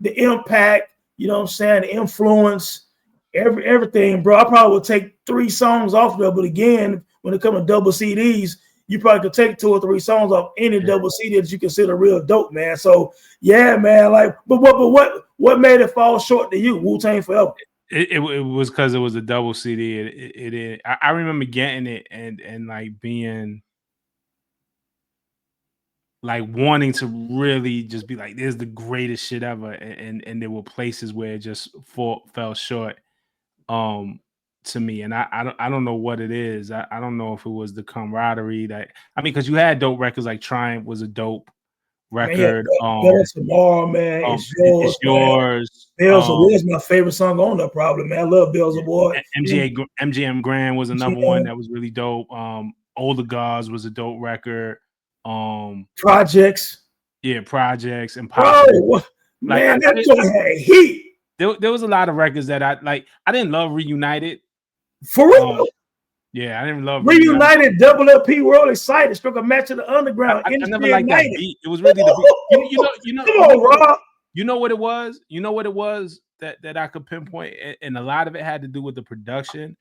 the impact. You know what I'm saying? The influence, everything, bro. I probably would take 3 songs off there, but again, when it comes to double CDs, you probably could take 2 or 3 songs off any double CD that you consider real dope, man. So yeah, man. Like, but what made it fall short to you? Wu-Tang Forever.
It was because it was a double CD. I remember getting it and like being like wanting to really just be like, "This is the greatest shit ever," and there were places where it just fell short. To me, and I don't know what it is. I don't know if it was the camaraderie that I mean, because you had dope records like Triumph was a dope
Man, yeah,
record.
Better Tomorrow, man. It's yours,
It's
man.
yours.
Bells Award's my favorite song on that, probably, man. I love Bells Award.
MGM Grand was another one that was really dope. Older Gods was a dope record.
Projects.
Yeah, Projects and
Bro,
Pop. Like
man, that joint had heat.
There was a lot of records that I like. I didn't love Reunited.
For real.
Yeah, I didn't love
Reunited. Double LP World Excited struck a match of the underground.
I never liked that beat. It was really the beat. You know.
Come on, Rob.
You know what it was? You know what it was that I could pinpoint, and a lot of it had to do with the production.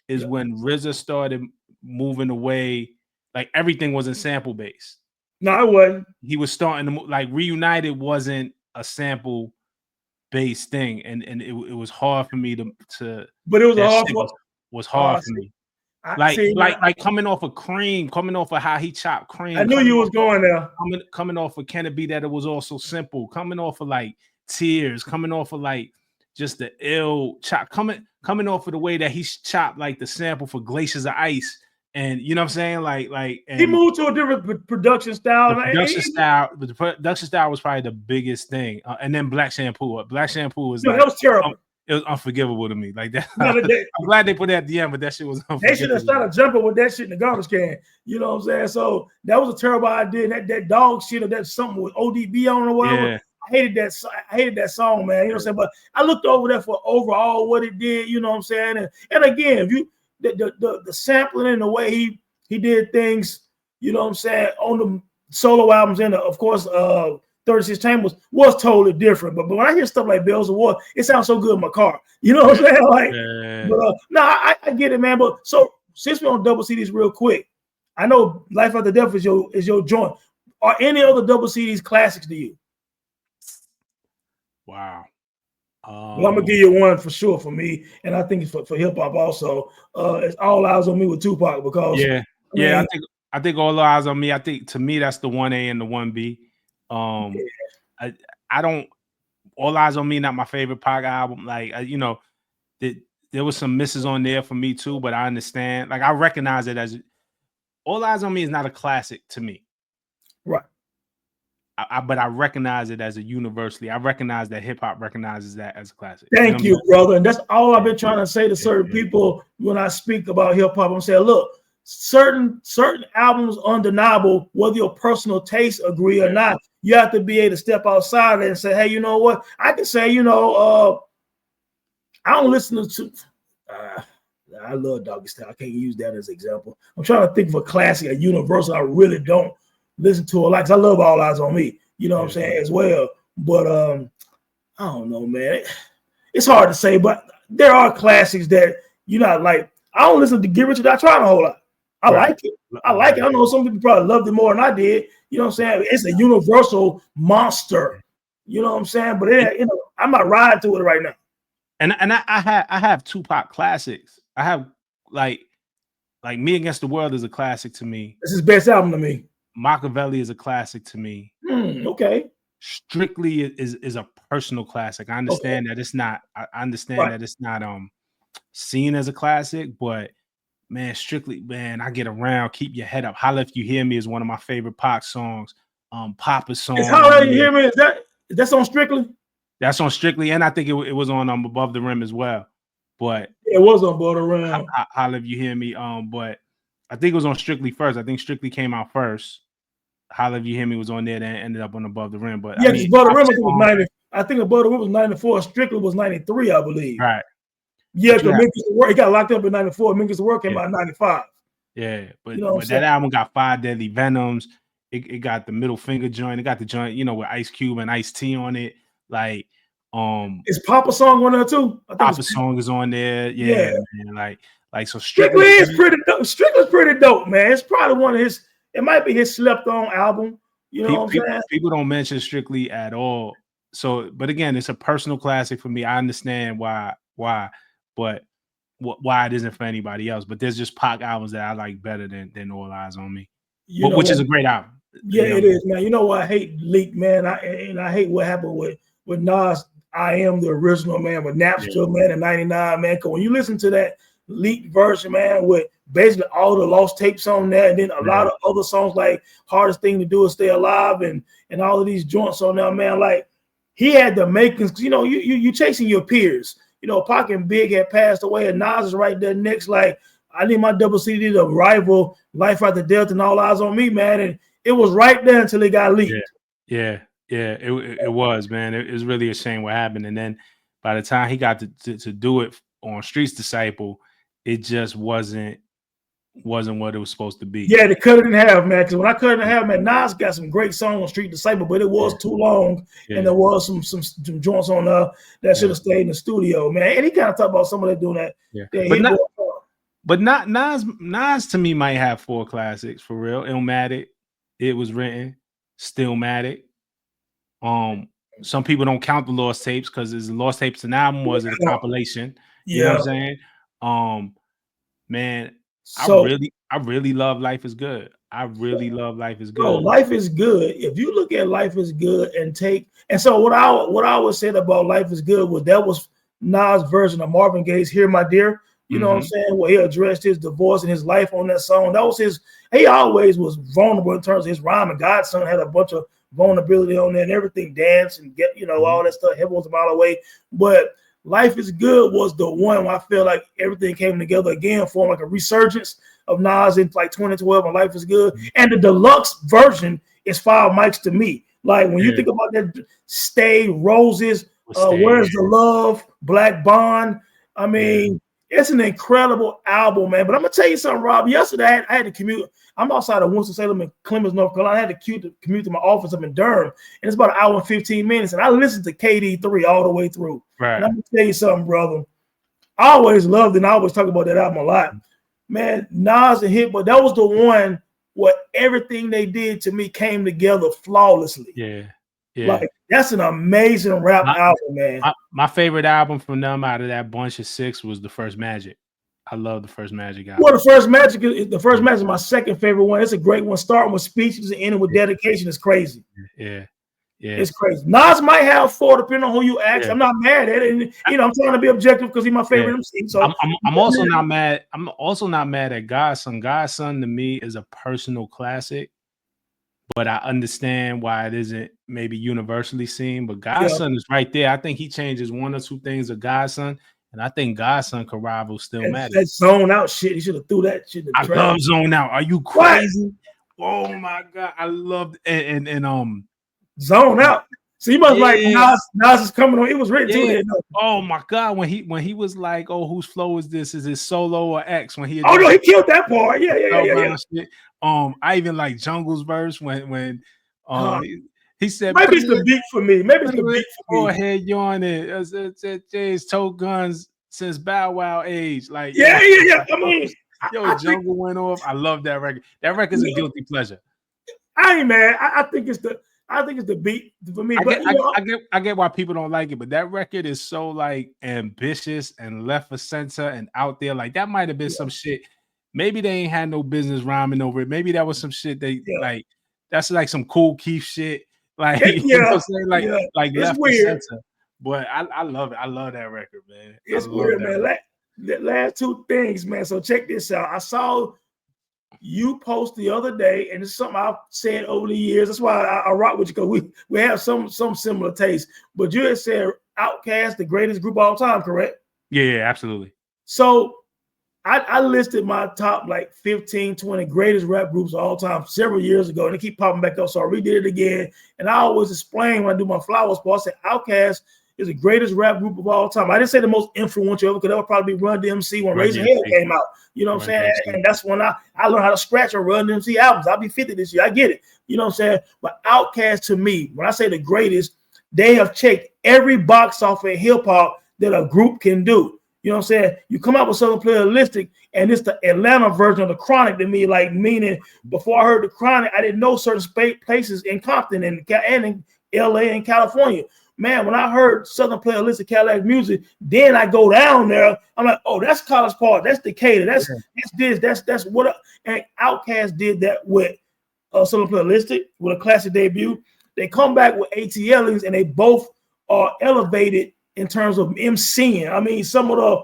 Is when RZA started moving away, like everything wasn't sample based.
No, it wasn't.
He was starting to move, like Reunited wasn't a sample based thing, and it was hard for me to.
But it was
hard for me. Like coming off of Cream, coming off of how he chopped Cream.
I knew you was going there.
Coming off of Can It Be That It Was Also Simple, coming off of like Tears, coming off of like just the ill chop, coming off of the way that he chopped like the sample for Glaciers of Ice. And you know what I'm saying? And
he moved to a different production style.
The production style was probably the biggest thing. And then Black Shampoo. Black Shampoo was
that was terrible.
It was unforgivable to me. Like that. I'm glad they put that at the end, but that shit was unforgivable.
They should have started jumping with that shit in the garbage can. You know what I'm saying? So that was a terrible idea. That dog shit or that something with ODB on or whatever. Yeah. I hated that song, man. You know what I'm saying? But I looked over that for overall what it did. You know what I'm saying? And again, if you the sampling and the way he did things, you know what I'm saying, on the solo albums and of course 36 Chambers was totally different. But when I hear stuff like Bells of War, it sounds so good in my car. You know what I'm saying? Like, but no, I get it, man. But so since we're on double CDs real quick, I know Life After Death is your joint. Are any other double CDs classics to you?
Wow.
Well, I'm gonna give you one for sure for me, and I think for hip hop also. It's All Eyes on Me with Tupac because
I think All Eyes on Me. I think to me that's the 1A and the 1B. I don't. All Eyes on Me not my favorite Pac album. Like there was some misses on there for me too, but I understand. Like I recognize it as All Eyes on Me is not a classic to me.
Right.
But I recognize it as a universally. I recognize that hip hop recognizes that as a classic.
Thank you, brother. And that's all I've been trying to say to certain people when I speak about hip hop. I'm saying, look, certain albums undeniable, whether your personal tastes agree or not. You have to be able to step outside of it and say, hey, you know what? I can say, I don't listen to. I love Doggy Style. I can't use that as an example. I'm trying to think of a classic, a universal. I really don't listen to a lot because I love All Eyes on Me, you know what I'm saying, as well. But I don't know, man. It's hard to say, but there are classics that like. I don't listen to Get Rich or Die Trying a whole lot. I like it. I know some people probably loved it more than I did. You know what I'm saying? It's a universal monster. You know what I'm saying? But I'm not riding to it right now.
And I have Tupac classics. I have like Me Against the World is a classic to me.
This is his best album to me.
Machiavelli is a classic to me.
Okay.
Strictly is a personal classic. I understand that it's not. I understand that it's not seen as a classic, but man, Strictly, man, I Get Around, Keep Your Head Up. Holla If You Hear Me is one of my favorite Pac songs. Papa's song.
Holla If You Hear Me. That's on Strictly?
That's on Strictly, and I think it was on Above the Rim as well. But
it was on Above the Rim.
Holla If You Hear Me. But I think it was on Strictly first. I think Strictly came out first. Holla If You Hear Me was on there, then ended up on Above the Rim. But
yeah, Above the Rim was 90. I think Above the Rim was 94. Strictly was 93, I believe.
Right.
Yeah, because Minkus the Work, he got locked up in 94. Minkus the Work came out in 95.
Yeah, but that album got 5 Deadly Venoms. It got the Middle Finger joint. It got the joint, with Ice Cube and Ice-T on it. Like,
is Papa's song on there too?
Papa's song is on there. Yeah, man. Like so.
Strictly is pretty dope. Strictly's pretty dope, man. It's probably one of his. It might be his slept on album. You know what I'm saying?
People don't mention Strictly at all. So, but again, it's a personal classic for me. I understand why, but why it isn't for anybody else. But there's just Pac albums that I like better than All Eyes on Me, which is a great album.
Yeah, it is, man. You know what? I hate leak, man. I hate what happened with Nas. I am the original, man, with Napster, man, in '99, man. Because when you listen to that leaked version, man, with basically all the lost tapes on there, and then a lot of other songs like "Hardest Thing to Do Is Stay Alive" and all of these joints on there, man. Like he had the makings. You know, you chasing your peers. You know, Pac and Big had passed away, and Nas is right there next. Like I need my double CD to rival Life After Death and All Eyes on Me, man. And it was right there until it got leaked.
Yeah. It was, man. It was really a shame what happened. And then by the time he got to do it on Streets Disciple, it just wasn't what it was supposed to be.
Yeah, they cut it in half, man. Because when I cut it in half, man, Nas got some great songs on Street Disciple, but it was too long, and there was some joints on that should have stayed in the studio, man. And he kind of talked about some of that doing that.
Yeah. But not Nas to me might have 4 classics for real. Illmatic, It Was Written, Stillmatic. Some people don't count the Lost Tapes because the Lost Tapes an album was a compilation. You know what I'm saying? Man, so, I really love Life Is Good. I really love Life Is Good.
Bro, Life Is Good. If you look at Life Is Good and so what I always said about Life Is Good was that was Nas' version of Marvin Gaye's "Here My Dear." You know what I'm saying? Where he addressed his divorce and his life on that song. That was his. He always was vulnerable in terms of his rhyme. And Godson had a bunch of vulnerability on there and everything, dance and get all that stuff. Heaven Was a Mile Away, but Life Is Good was the one where I feel like everything came together again for like a resurgence of Nas in like 2012 and Life Is Good. And the deluxe version is 5 mics to me. Like when you think about that, Stay, Roses, Where's the Love, Black Bond. I mean, it's an incredible album, man. But I'm gonna tell you something, Rob. Yesterday I had to commute. I'm outside of Winston-Salem in Clemens, North Carolina. I had to commute to my office up in Durham, and it's about an hour and 15 minutes. And I listened to KD3 all the way through.
Right.
And I'm gonna tell you something, brother. I always loved it, and I always talk about that album a lot. Man, Nas and Hit, but that was the one where everything they did to me came together flawlessly.
Yeah.
Like that's an amazing rap album, man.
My favorite album from them out of that bunch of 6 was The First Magic. I love The First Magic album.
Well, The First Magic is my second favorite one. It's a great one. Starting with speeches and ending with dedication is crazy.
Yeah.
It's crazy. Nas might have 4, depending on who you ask. I'm not mad at it. And, I'm trying to be objective because he's my favorite MC. So
I'm also not mad. I'm also not mad at Godson. Godson to me is a personal classic, but I understand why it isn't maybe universally seen. But Godson is right there. I think he changes 1 or 2 things of Godson, and I think Godson could rival Stillmatic.
That zone out shit. He should have threw that shit in the trash.
I love zone out. Are you crazy? What? Oh my god, I love and
zone out. So you must like Nas is coming on. It was written too.
Oh my god, when he was like, "Oh, whose flow is this? Is it solo or X?" When he
he killed that part. Yeah.
I even like Jungle's verse when he said,
maybe it's the beat for me. Maybe it's the beat for me.
Go ahead, yawning. Jay's toe guns since Bow Wow age. Like
yeah. I mean,
Jungle went off. I love that record. That record's a guilty pleasure.
I ain't mad. I think it's the beat for me.
I get why people don't like it, but that record is so like ambitious and left of center and out there. Like that might have been some shit. Maybe they ain't had no business rhyming over it. Maybe that was some shit they like. That's like some Cool Keith shit. Like you know what I'm saying? Like left of center. But I love it. I love that record, man.
It's weird, man. The last 2 things, man. So check this out. I saw you post the other day, and it's something I've said over the years. That's why I rock with you, because we have some similar tastes. But you had said OutKast, the greatest group of all time, correct?
Yeah, absolutely.
So I listed my top like 15, 20 greatest rap groups of all time several years ago, and they keep popping back up. So I redid it again. And I always explain when I do my Flowers part, I said OutKast is the greatest rap group of all time. I didn't say the most influential ever, because that would probably be Run DMC when Raising Hell came out. You know what I'm saying? And that's when I learned how to scratch on Run DMC albums. I'll be 50 this year. I get it. You know what I'm saying? But OutKast to me, when I say the greatest, they have checked every box off in hip hop that a group can do. You know what I'm saying? You come out with Southern Playalistic, and it's the Atlanta version of the Chronic to me. Like, meaning before I heard the Chronic, I didn't know certain places in Compton and in LA and California. Man, when I heard Southern Playalistic Cadillac Music, then I go down there. I'm like, oh, that's College Park, that's Decatur, that's this, that's what. And OutKast did that with Solo Playalistic with a classic debut. They come back with ATLings, and they both are elevated in terms of MCing. I mean, some of the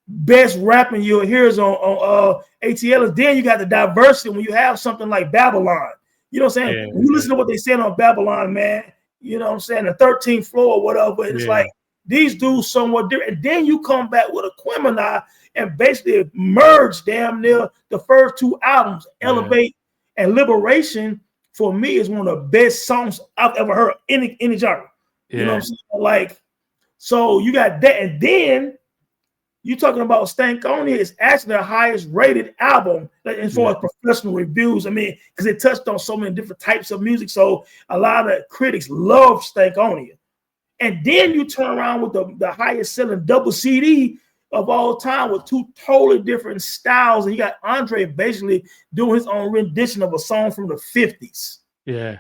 best rapping you'll hear is on ATLs. Then you got the diversity when you have something like Babylon. You know what I'm saying?
Yeah,
When you listen to what they said on Babylon, man, you know what I'm saying? The 13th floor or whatever. It's like these dudes somewhat different. And then you come back with Aquemini and basically merge damn near the first two albums, Elevate and Liberation. For me, is one of the best songs I've ever heard in any genre. You know what I'm saying? Like, so you got that, and then you talking about Stankonia is actually the highest rated album as far as professional reviews. I mean, because it touched on so many different types of music. So a lot of critics love Stankonia. And then you turn around with the highest selling double CD of all time with two totally different styles. And you got Andre basically doing his own rendition of a song from the 50s.
Yeah.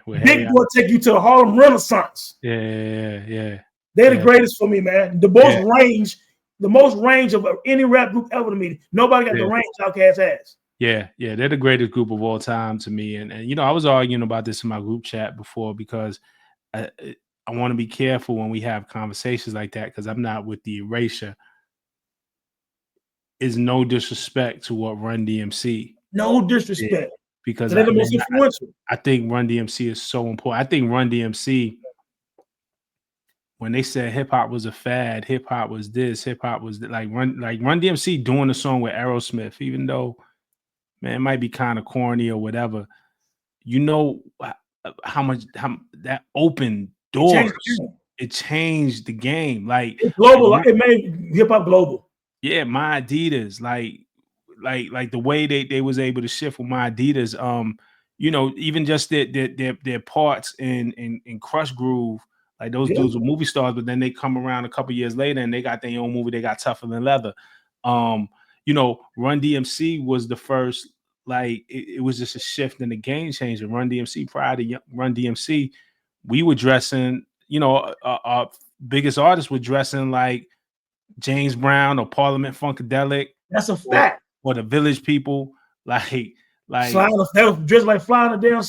Well, Big Boy take you to the Harlem Renaissance.
Yeah.
They're the greatest for me, man. The most range of any rap group ever to me. Nobody got the range OutKast has.
Yeah, they're the greatest group of all time to me. And you know, I was arguing about this in my group chat before because I want to be careful when we have conversations like that because I'm not with the erasure. Is no disrespect to what Run DMC.
No disrespect.
Because
they're the most influential.
I think Run DMC is so important. I think Run DMC, when they said hip hop was a fad, hip hop was this, hip hop was like Run DMC doing a song with Aerosmith, even though, man, it might be kind of corny or whatever. You know how that opened doors. It changed the game. Like
it's global. It made hip hop global.
Yeah, my Adidas, like the way they was able to shift with my Adidas. You know, even just their parts in Crush Groove. Like those dudes were movie stars, but then they come around a couple years later and they got their own movie. They got Tougher Than Leather. You know, Run DMC was the first. Like it was just a shift in the game changer. Run DMC, prior to Run DMC, we were dressing. You know, our biggest artists were dressing like James Brown or Parliament Funkadelic.
That's a fact.
Or the Village People, like
sliding, they were dressed like flying down.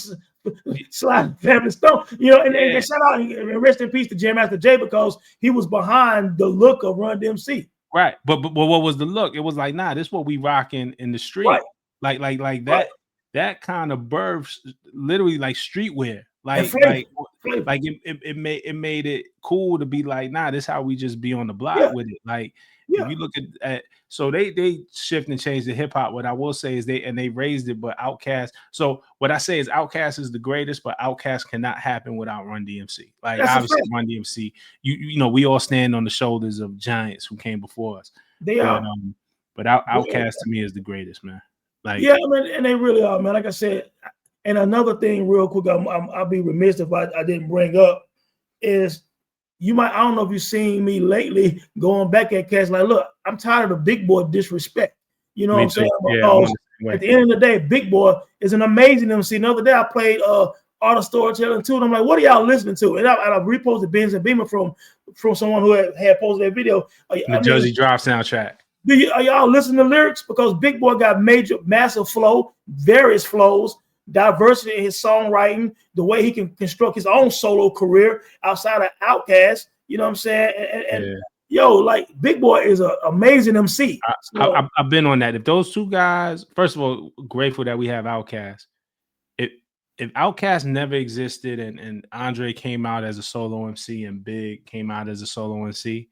Slide Family Stone, you know, and shout out and rest in peace to Jam Master Jay because he was behind the look of Run DMC.
Right, but what was the look? It was like, nah, this is what we rocking in the street, like that. That kind of births literally like streetwear, like it made it cool to be like, nah, this is how we just be on the block with it, like. If you look at so they shift and change the hip hop. What I will say is they raised it, but OutKast. So what I say is OutKast is the greatest, but OutKast cannot happen without Run DMC. Like obviously Run DMC, you know, we all stand on the shoulders of giants who came before us. But OutKast to me is the greatest, man. Like
I mean, and they really are, man. Like I said, and another thing, real quick, I'll be remiss if I didn't bring up is. I don't know if you've seen me lately going back at cats like, look, I'm tired of the Big Boy disrespect. You know what I'm saying? Because at the end of the day, Big Boy is an amazing MC. The other day I played Art of Storytelling too, and I'm like, what are y'all listening to? And I reposted Benz and Beamer from someone who had posted that video.
The Jersey Drive soundtrack.
Are y'all listening to lyrics? Because Big Boy got massive flow, various flows, diversity in his songwriting, the way he can construct his own solo career outside of OutKast. You know what I'm saying? And yo, like Big Boy is an amazing MC.
I've been on that. If those two guys, first of all, grateful that we have OutKast. If OutKast never existed and Andre came out as a solo MC and Big came out as a solo MC,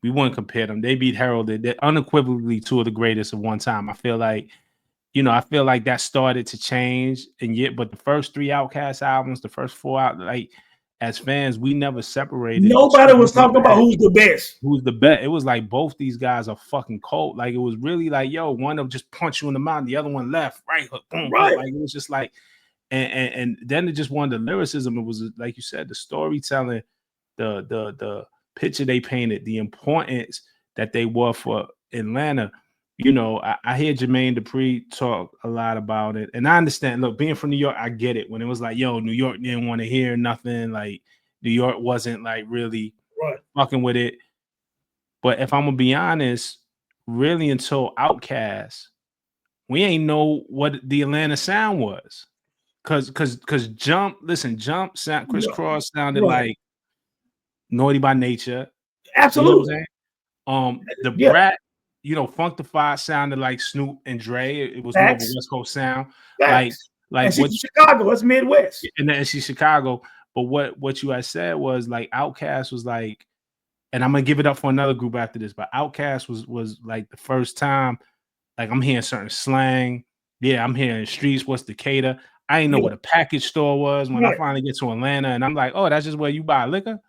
we wouldn't compare them. They beat heralded. They're unequivocally two of the greatest of one time. I feel like that started to change, but the first three OutKast albums, the first four out, like as fans, we never separated.
Nobody was talking about who's the best.
Who's the best? It was like both these guys are fucking cold. Like it was really like, yo, one of them just punch you in the mouth, the other one left, right hook, boom,
right.
Like it was just like, and then it just wanted the lyricism. It was like you said, the storytelling, the picture they painted, the importance that they were for Atlanta. You know, I hear Jermaine Dupri talk a lot about it. And I understand, look, being from New York, I get it. When it was like, yo, New York didn't want to hear nothing. Like, New York wasn't like really fucking with it. But if I'm going to be honest, really until OutKast, we ain't know what the Atlanta sound was. Cause Jump, listen, Chris
Yeah,
Cross sounded
right.
like Naughty by Nature. You know what I'm
Absolutely.
saying? The
Yeah.
Brat, Funkdafied sounded like Snoop and Dre. It was more of a
Facts.
West Coast sound. Like
Facts. And she's
what
from Chicago. That's Midwest.
and she's Chicago. But what you had said was like OutKast was like, and I'm gonna give it up for another group after this, but OutKast was like the first time, like I'm hearing certain slang. Yeah, I'm hearing streets, what's Decatur. I didn't know
Yeah.
what a package store was when I
Right.
finally get to Atlanta, and I'm like, oh, that's just where you buy liquor.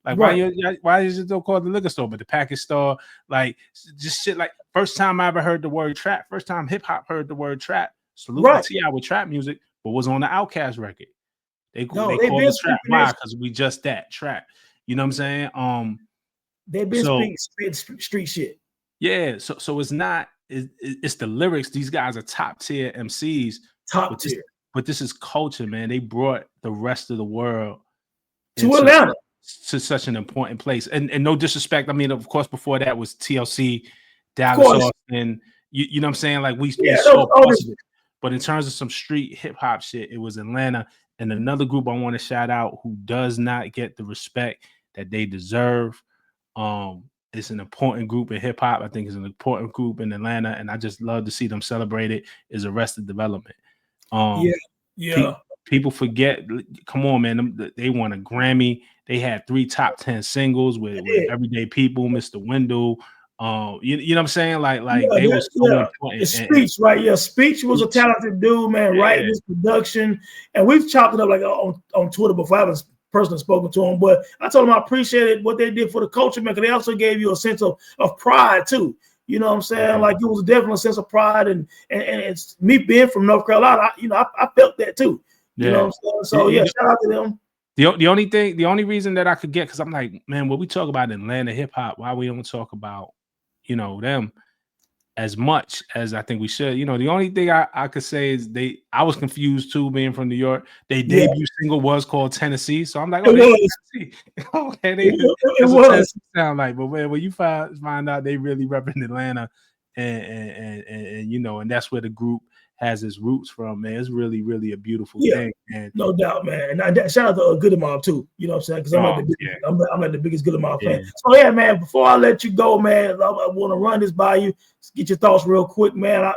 Like,
Right.
why is it still called the liquor store, but the package store? Like, just shit. Like, first time I ever heard the word trap, first time hip hop heard the word trap. Salute to
Right.
T.I. with trap music, but was on the OutKast record. They
No, they've
called
been
it trap.
speaking
Why?
that.
Because we just that trap. You know what I'm saying?
They've been
So
speaking street shit.
yeah, so it's not. It's the lyrics. These guys are top tier MCs,
Top
but this
tier.
but this is culture, man. They brought the rest of the world
To
into
Atlanta.
to such an important place. And no disrespect. I mean, of course, before that was TLC,
Of
Dallas
course.
Austin. You know what I'm saying? Like we
Yeah, that was
saw
all
parts
this.
of it. But in terms of some street hip hop shit, it was Atlanta. And another group I want to shout out who does not get the respect that they deserve. It's an important group in hip hop. I think it's an important group in Atlanta, and I just love to see them celebrate it. Is Arrested Development.
Yeah.
Um, pe-
Yeah.
People forget. Come on, man. They won a Grammy. They had 3 top 10 singles with
Yeah.
Everyday People, Mr. Wendell. You know what I'm saying? Like
Yeah,
they were so
the
important. And
Speech, right? Yeah, Speech was a
each,
talented dude, man. Writing
yeah,
his production, and we've chopped it up like on Twitter before. I haven't personally spoken to him, but I told him I appreciated what they did for the culture, man. Because they also gave you a sense of pride too. You know what I'm saying?
yeah,
Like it was definitely a sense of pride, and it's me being from North Carolina. I felt that too. You know
yeah.
what I'm saying? So yeah,
You
shout out to them.
the only reason that I could get, because I'm like, man, when we talk about Atlanta hip hop, why we don't talk about them as much as I think we should. The only thing I could say is I was confused too, being from New York. Their
Yeah,
debut single was called Tennessee. So I'm like,
it
oh, they from
was.
Tennessee. Okay,
It
that's what
was.
Tennessee sound like. But when you find out they really represent Atlanta, and that's where the group has its roots from, man. It's really, really a beautiful
Yeah.
thing. And
No doubt, man. And shout out to Good Mob too. You know what I'm saying? Because I'm like
oh
the biggest,
yeah,
I'm like the biggest Good Mob
yeah,
fan. So yeah, man. Before I let you go, man, I want to run this by you. Get your thoughts real quick, man.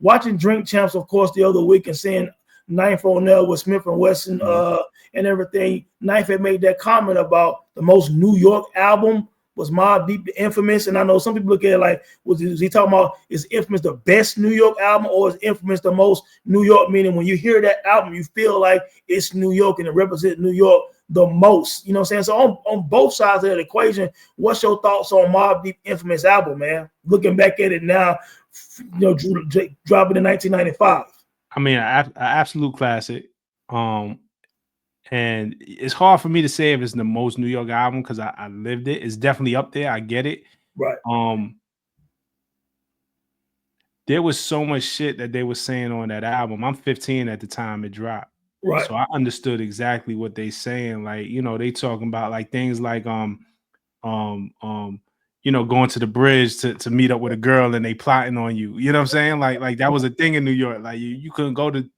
Watching Drink Champs, of course, the other week and seeing Ninth on there with Smith and Wesson
mhm,
and everything. Ninth had made that comment about the most New York album was Mobb Deep, the Infamous. And I know some people look at it like, was he talking about is Infamous the best New York album, or is Infamous the most New York? Meaning when you hear that album, you feel like it's New York and it represents New York the most. You know what I'm saying? So on both sides of that equation, what's your thoughts on Mobb Deep Infamous album, man? Looking back at it now, dropping in 1995.
I mean, an absolute classic. Um, And it's hard for me to say if it's the most New York album because I lived it. It's definitely up there. I get it.
Right,
Um, there was so much shit that they were saying on that album. I'm 15 at the time it dropped.
right,
So I understood exactly what they saying. Like, they talking about like things like um um going to the bridge to meet up with a girl and they plotting on you. You know what I'm saying? Like that was a thing in New York. Like you couldn't go to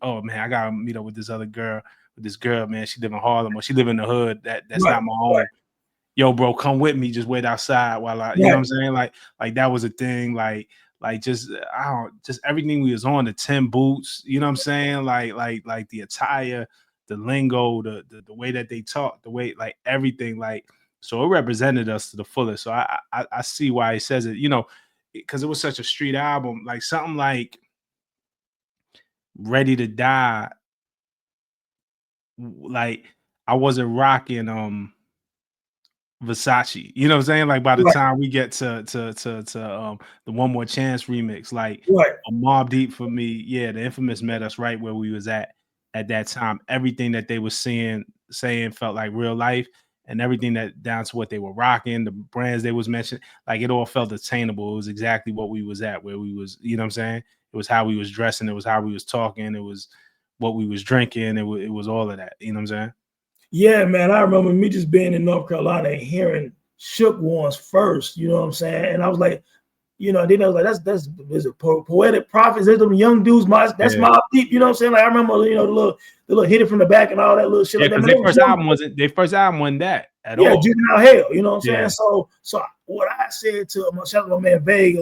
oh man, I gotta meet up with this other girl, with this girl, man. She live in Harlem or she live in the hood. That's
right,
not my
right,
home. Yo, bro, come with me. Just wait outside while you know
right.
what I'm saying? Like that was a thing. Like just I don't just everything we was on, the 10 boots, you know what I'm saying? Like the attire, the lingo, the way that they talk, the way like everything, like so it represented us to the fullest. So I see why he says it, because it was such a street album, like something like Ready to Die, like I wasn't rocking Versace. You know what I'm saying? Like by the
Right,
time we get to the One More Chance remix, like
right.
a Mobb Deep for me, yeah, the Infamous met us right where we was at that time. Everything that they were saying felt like real life, and everything that down to what they were rocking, the brands they was mentioning, like it all felt attainable. It was exactly what we was at, where we was, you know what I'm saying? It was how we was dressing, it was how we was talking, it was what we was drinking, it was all of that. You know what I'm saying?
Yeah, man. I remember me just being in North Carolina and hearing Shook Ones first. You know what I'm saying? And I was like, You know, then I was like, that's is it poetic prophets? There's them young dudes. That's my deep. You know what I'm saying? Like I remember, you know, the little hit it from the back and all that little shit
Yeah,
like that.
because their first album wasn't that at all.
Juvenile Hell. You know what I'm saying? So what I said to shout out to my man Vague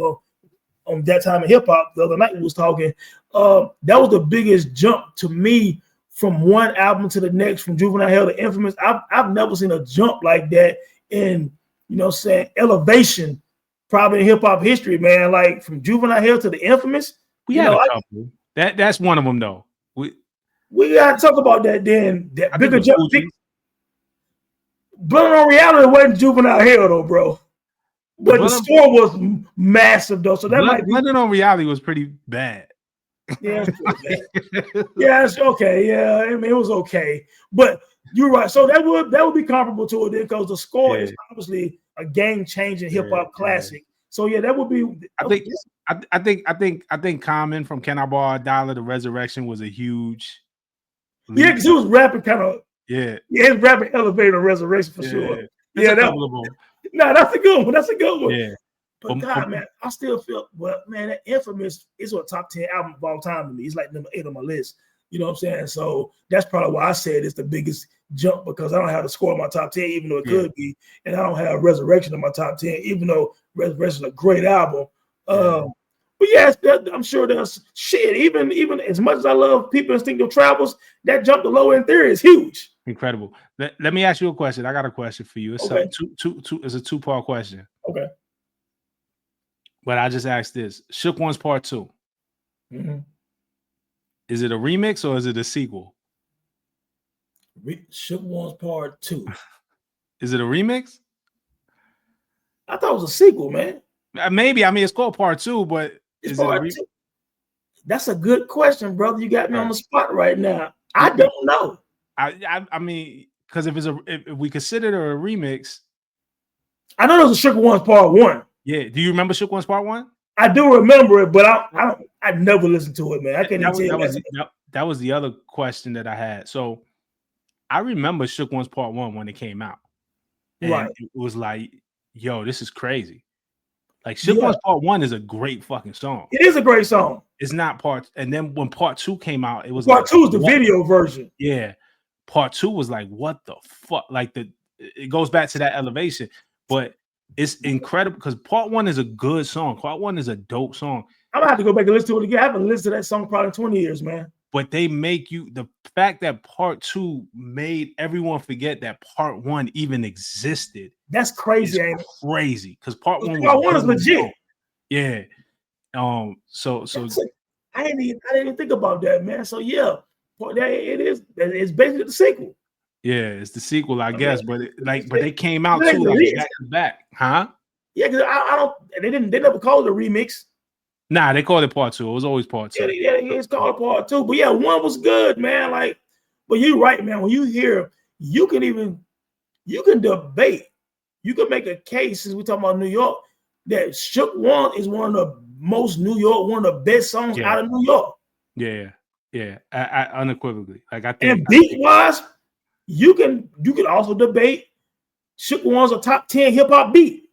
on that time in hip hop the other night we was talking. That was the biggest jump to me from one album to the next, from Juvenile Hell to Infamous. I've never seen a jump like that in, you know what I'm saying, elevation. Probably in hip hop history, man. Like from Juvenile Hell to the Infamous.
We had a couple. That's one of them though.
We gotta talk about that then. That bigger jump. Blood on Reality wasn't Juvenile Hell though, bro. But the score was massive though. So that might be
Blood on Reality was pretty bad.
Yeah, it's pretty bad. Yeah, it's okay. Yeah, I mean it was okay. But you're right. So that would be comparable to it then, because the score is obviously a game-changing hip-hop classic. So yeah, that would be.
I think Common from Can I Borrow a Dollar to Resurrection was a huge.
Yeah, because he was rapping kind of.
Yeah,
his rapping elevator Resurrection for sure. Yeah, that's a good one. That's a good one.
Yeah.
But God, man, I still feel, well, man, that Infamous is a top 10 album of all time to me. It's like number 8 on my list. You know what I'm saying? So that's probably why I said it's the biggest jump, because I don't have the score in my top 10, even though it could be. And I don't have Resurrection in my top 10, even though Resurrection is a great album. But yeah, I'm sure there's shit. Even as much as I love People Instinctive Travels, that jump to Low End Theory is huge.
Incredible. Let me ask you a question. I got a question for you. It's it's a two-part question.
Okay.
But I just asked this. Shook Ones Part 2.
Mm-hmm.
Is it a remix or is it a sequel?
Shook Ones Part 2.
Is it a remix?
I thought it was a sequel, man.
Maybe. I mean, it's called Part 2, but
is it a remix? That's a good question, brother. You got me on the spot right now. I don't know.
I mean, because if we consider it a remix,
I know there was a Shook Ones Part 1.
Yeah. Do you remember Shook Ones Part 1?
I do remember it, but I never listened to it, man. I can't even tell you
that was the other question that I had. So I remember Shook Ones Part 1 when it came out. And it was like, yo, this is crazy. Like Shook Ones Part 1 is a great fucking song.
It is a great song.
It's not and then when Part 2 came out, it was
Part 2 is the video version.
Yeah. Part 2 was like, what the fuck? Like it goes back to that elevation, but it's incredible because Part 1 is a good song. Part 1 is a dope song.
I'm gonna have to go back and listen to it again. I haven't listened to that song probably in 20 years, man.
But they make the fact that Part 2 made everyone forget that Part 1 even existed.
That's crazy, ain't it?
Crazy. Because Part 1
is legit.
Yeah. So
I didn't even think about that, man. So yeah, it's basically the sequel.
Yeah, it's the sequel, I guess, but they came out too, like back to back, huh?
Yeah, because they never called it a remix.
Nah, they called it Part 2. It was always Part 2.
Yeah, it's called Part 2. But yeah, 1 was good, man. Like, but you're right, man. When you hear, you can debate, you can make a case, since we're talking about New York, that Shook One is one of the most New York, one of the best songs out of New York.
Yeah. I unequivocally. Like I think,
and beat wise, you can also debate Shook One's a top 10 hip hop beat.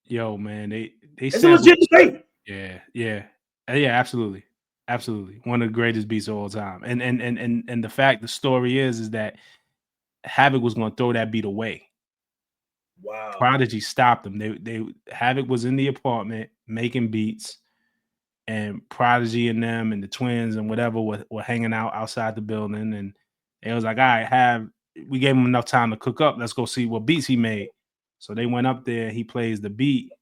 Yo, man,
it's a legit debate.
Yeah, absolutely. One of the greatest beats of all time. And the fact, the story is that Havoc was going to throw that beat away.
Wow.
Prodigy stopped them. Havoc was in the apartment making beats, and Prodigy and them and the twins and whatever were hanging out outside the building, and it was like, all right, we gave him enough time to cook up. Let's go see what beats he made. So they went up there. He plays the beat,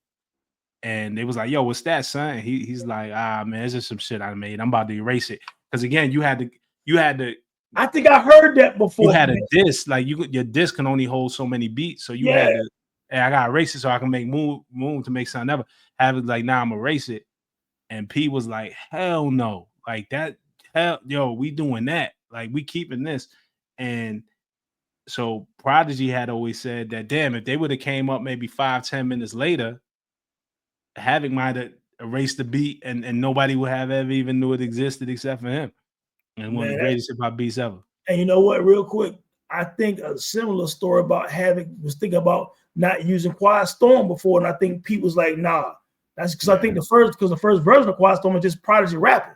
and they was like, "Yo, what's that, son?" And he's like, man, it's just some shit I made. I'm about to erase it because again, you had to.
I think I heard that before.
You had a disc, like your disc can only hold so many beats, so you had to. Hey, I gotta erase it so I can make move to make something ever. Have it like, now I'm gonna erase it, and P was like, "Hell no, like that, we doing that." Like, we keeping this. And so Prodigy had always said that, damn, if they would have came up maybe 5-10 minutes later, Havoc might have erased the beat and nobody would have ever even knew it existed except for him. And one of the greatest hip hop beats ever.
And you know what, real quick, I think a similar story about Havoc was thinking about not using Quiet Storm before. And I think Pete was like, nah, That's because I think the first version of Quiet Storm is just Prodigy rapping.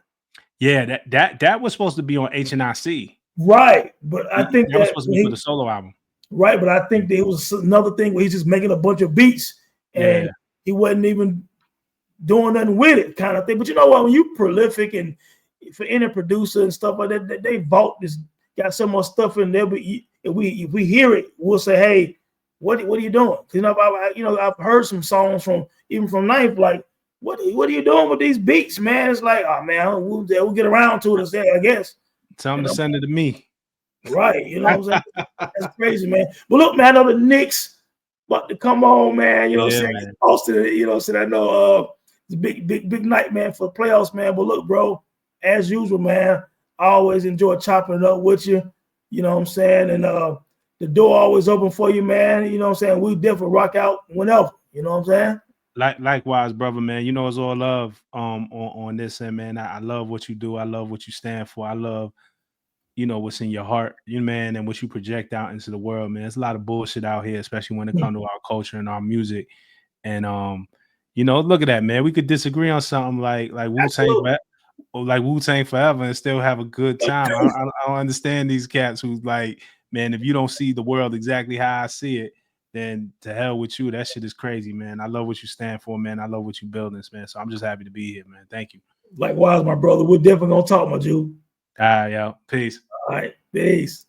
Yeah, that was supposed to be on HNIC.
Right, but I think
that was supposed to be for the solo album.
Right, but I think there was another thing where he's just making a bunch of beats and he wasn't even doing nothing with it, kind of thing. But you know what? When you prolific and for any producer and stuff like that, they vault this, got so much stuff in there. But if we hear it, we'll say, "Hey, what are you doing?" Because I've heard some songs from Ninth, like, what are you doing with these beats, man? It's like, oh man, we'll get around to it, I guess.
Tell them to send it to me.
Right, you know what I'm saying? That's crazy, man. But look, man, I know the Knicks about to come on, man. You know what I'm saying? Posted it, you know what I'm saying? I know it's a big night, man, for the playoffs, man. But look, bro, as usual, man, I always enjoy chopping it up with you. You know what I'm saying? And the door always open for you, man. You know what I'm saying? We definitely rock out whenever. You know what I'm saying?
Likewise, brother, man. You know, it's all love on this end, man. I love what you do. I love what you stand for. I love, you know, what's in your heart, you man, and what you project out into the world, man. There's a lot of bullshit out here, especially when it comes to our culture and our music. And you know, look at that, man. We could disagree on something like Wu-Tang Forever and still have a good time. I don't understand these cats who's like, man, if you don't see the world exactly how I see it, then to hell with you. That shit is crazy, man. I love what you stand for, man. I love what you building, man. So I'm just happy to be here, man. Thank you.
Likewise, my brother. We're definitely gonna talk, my Jew.
All right, yo. Peace.
All right, peace.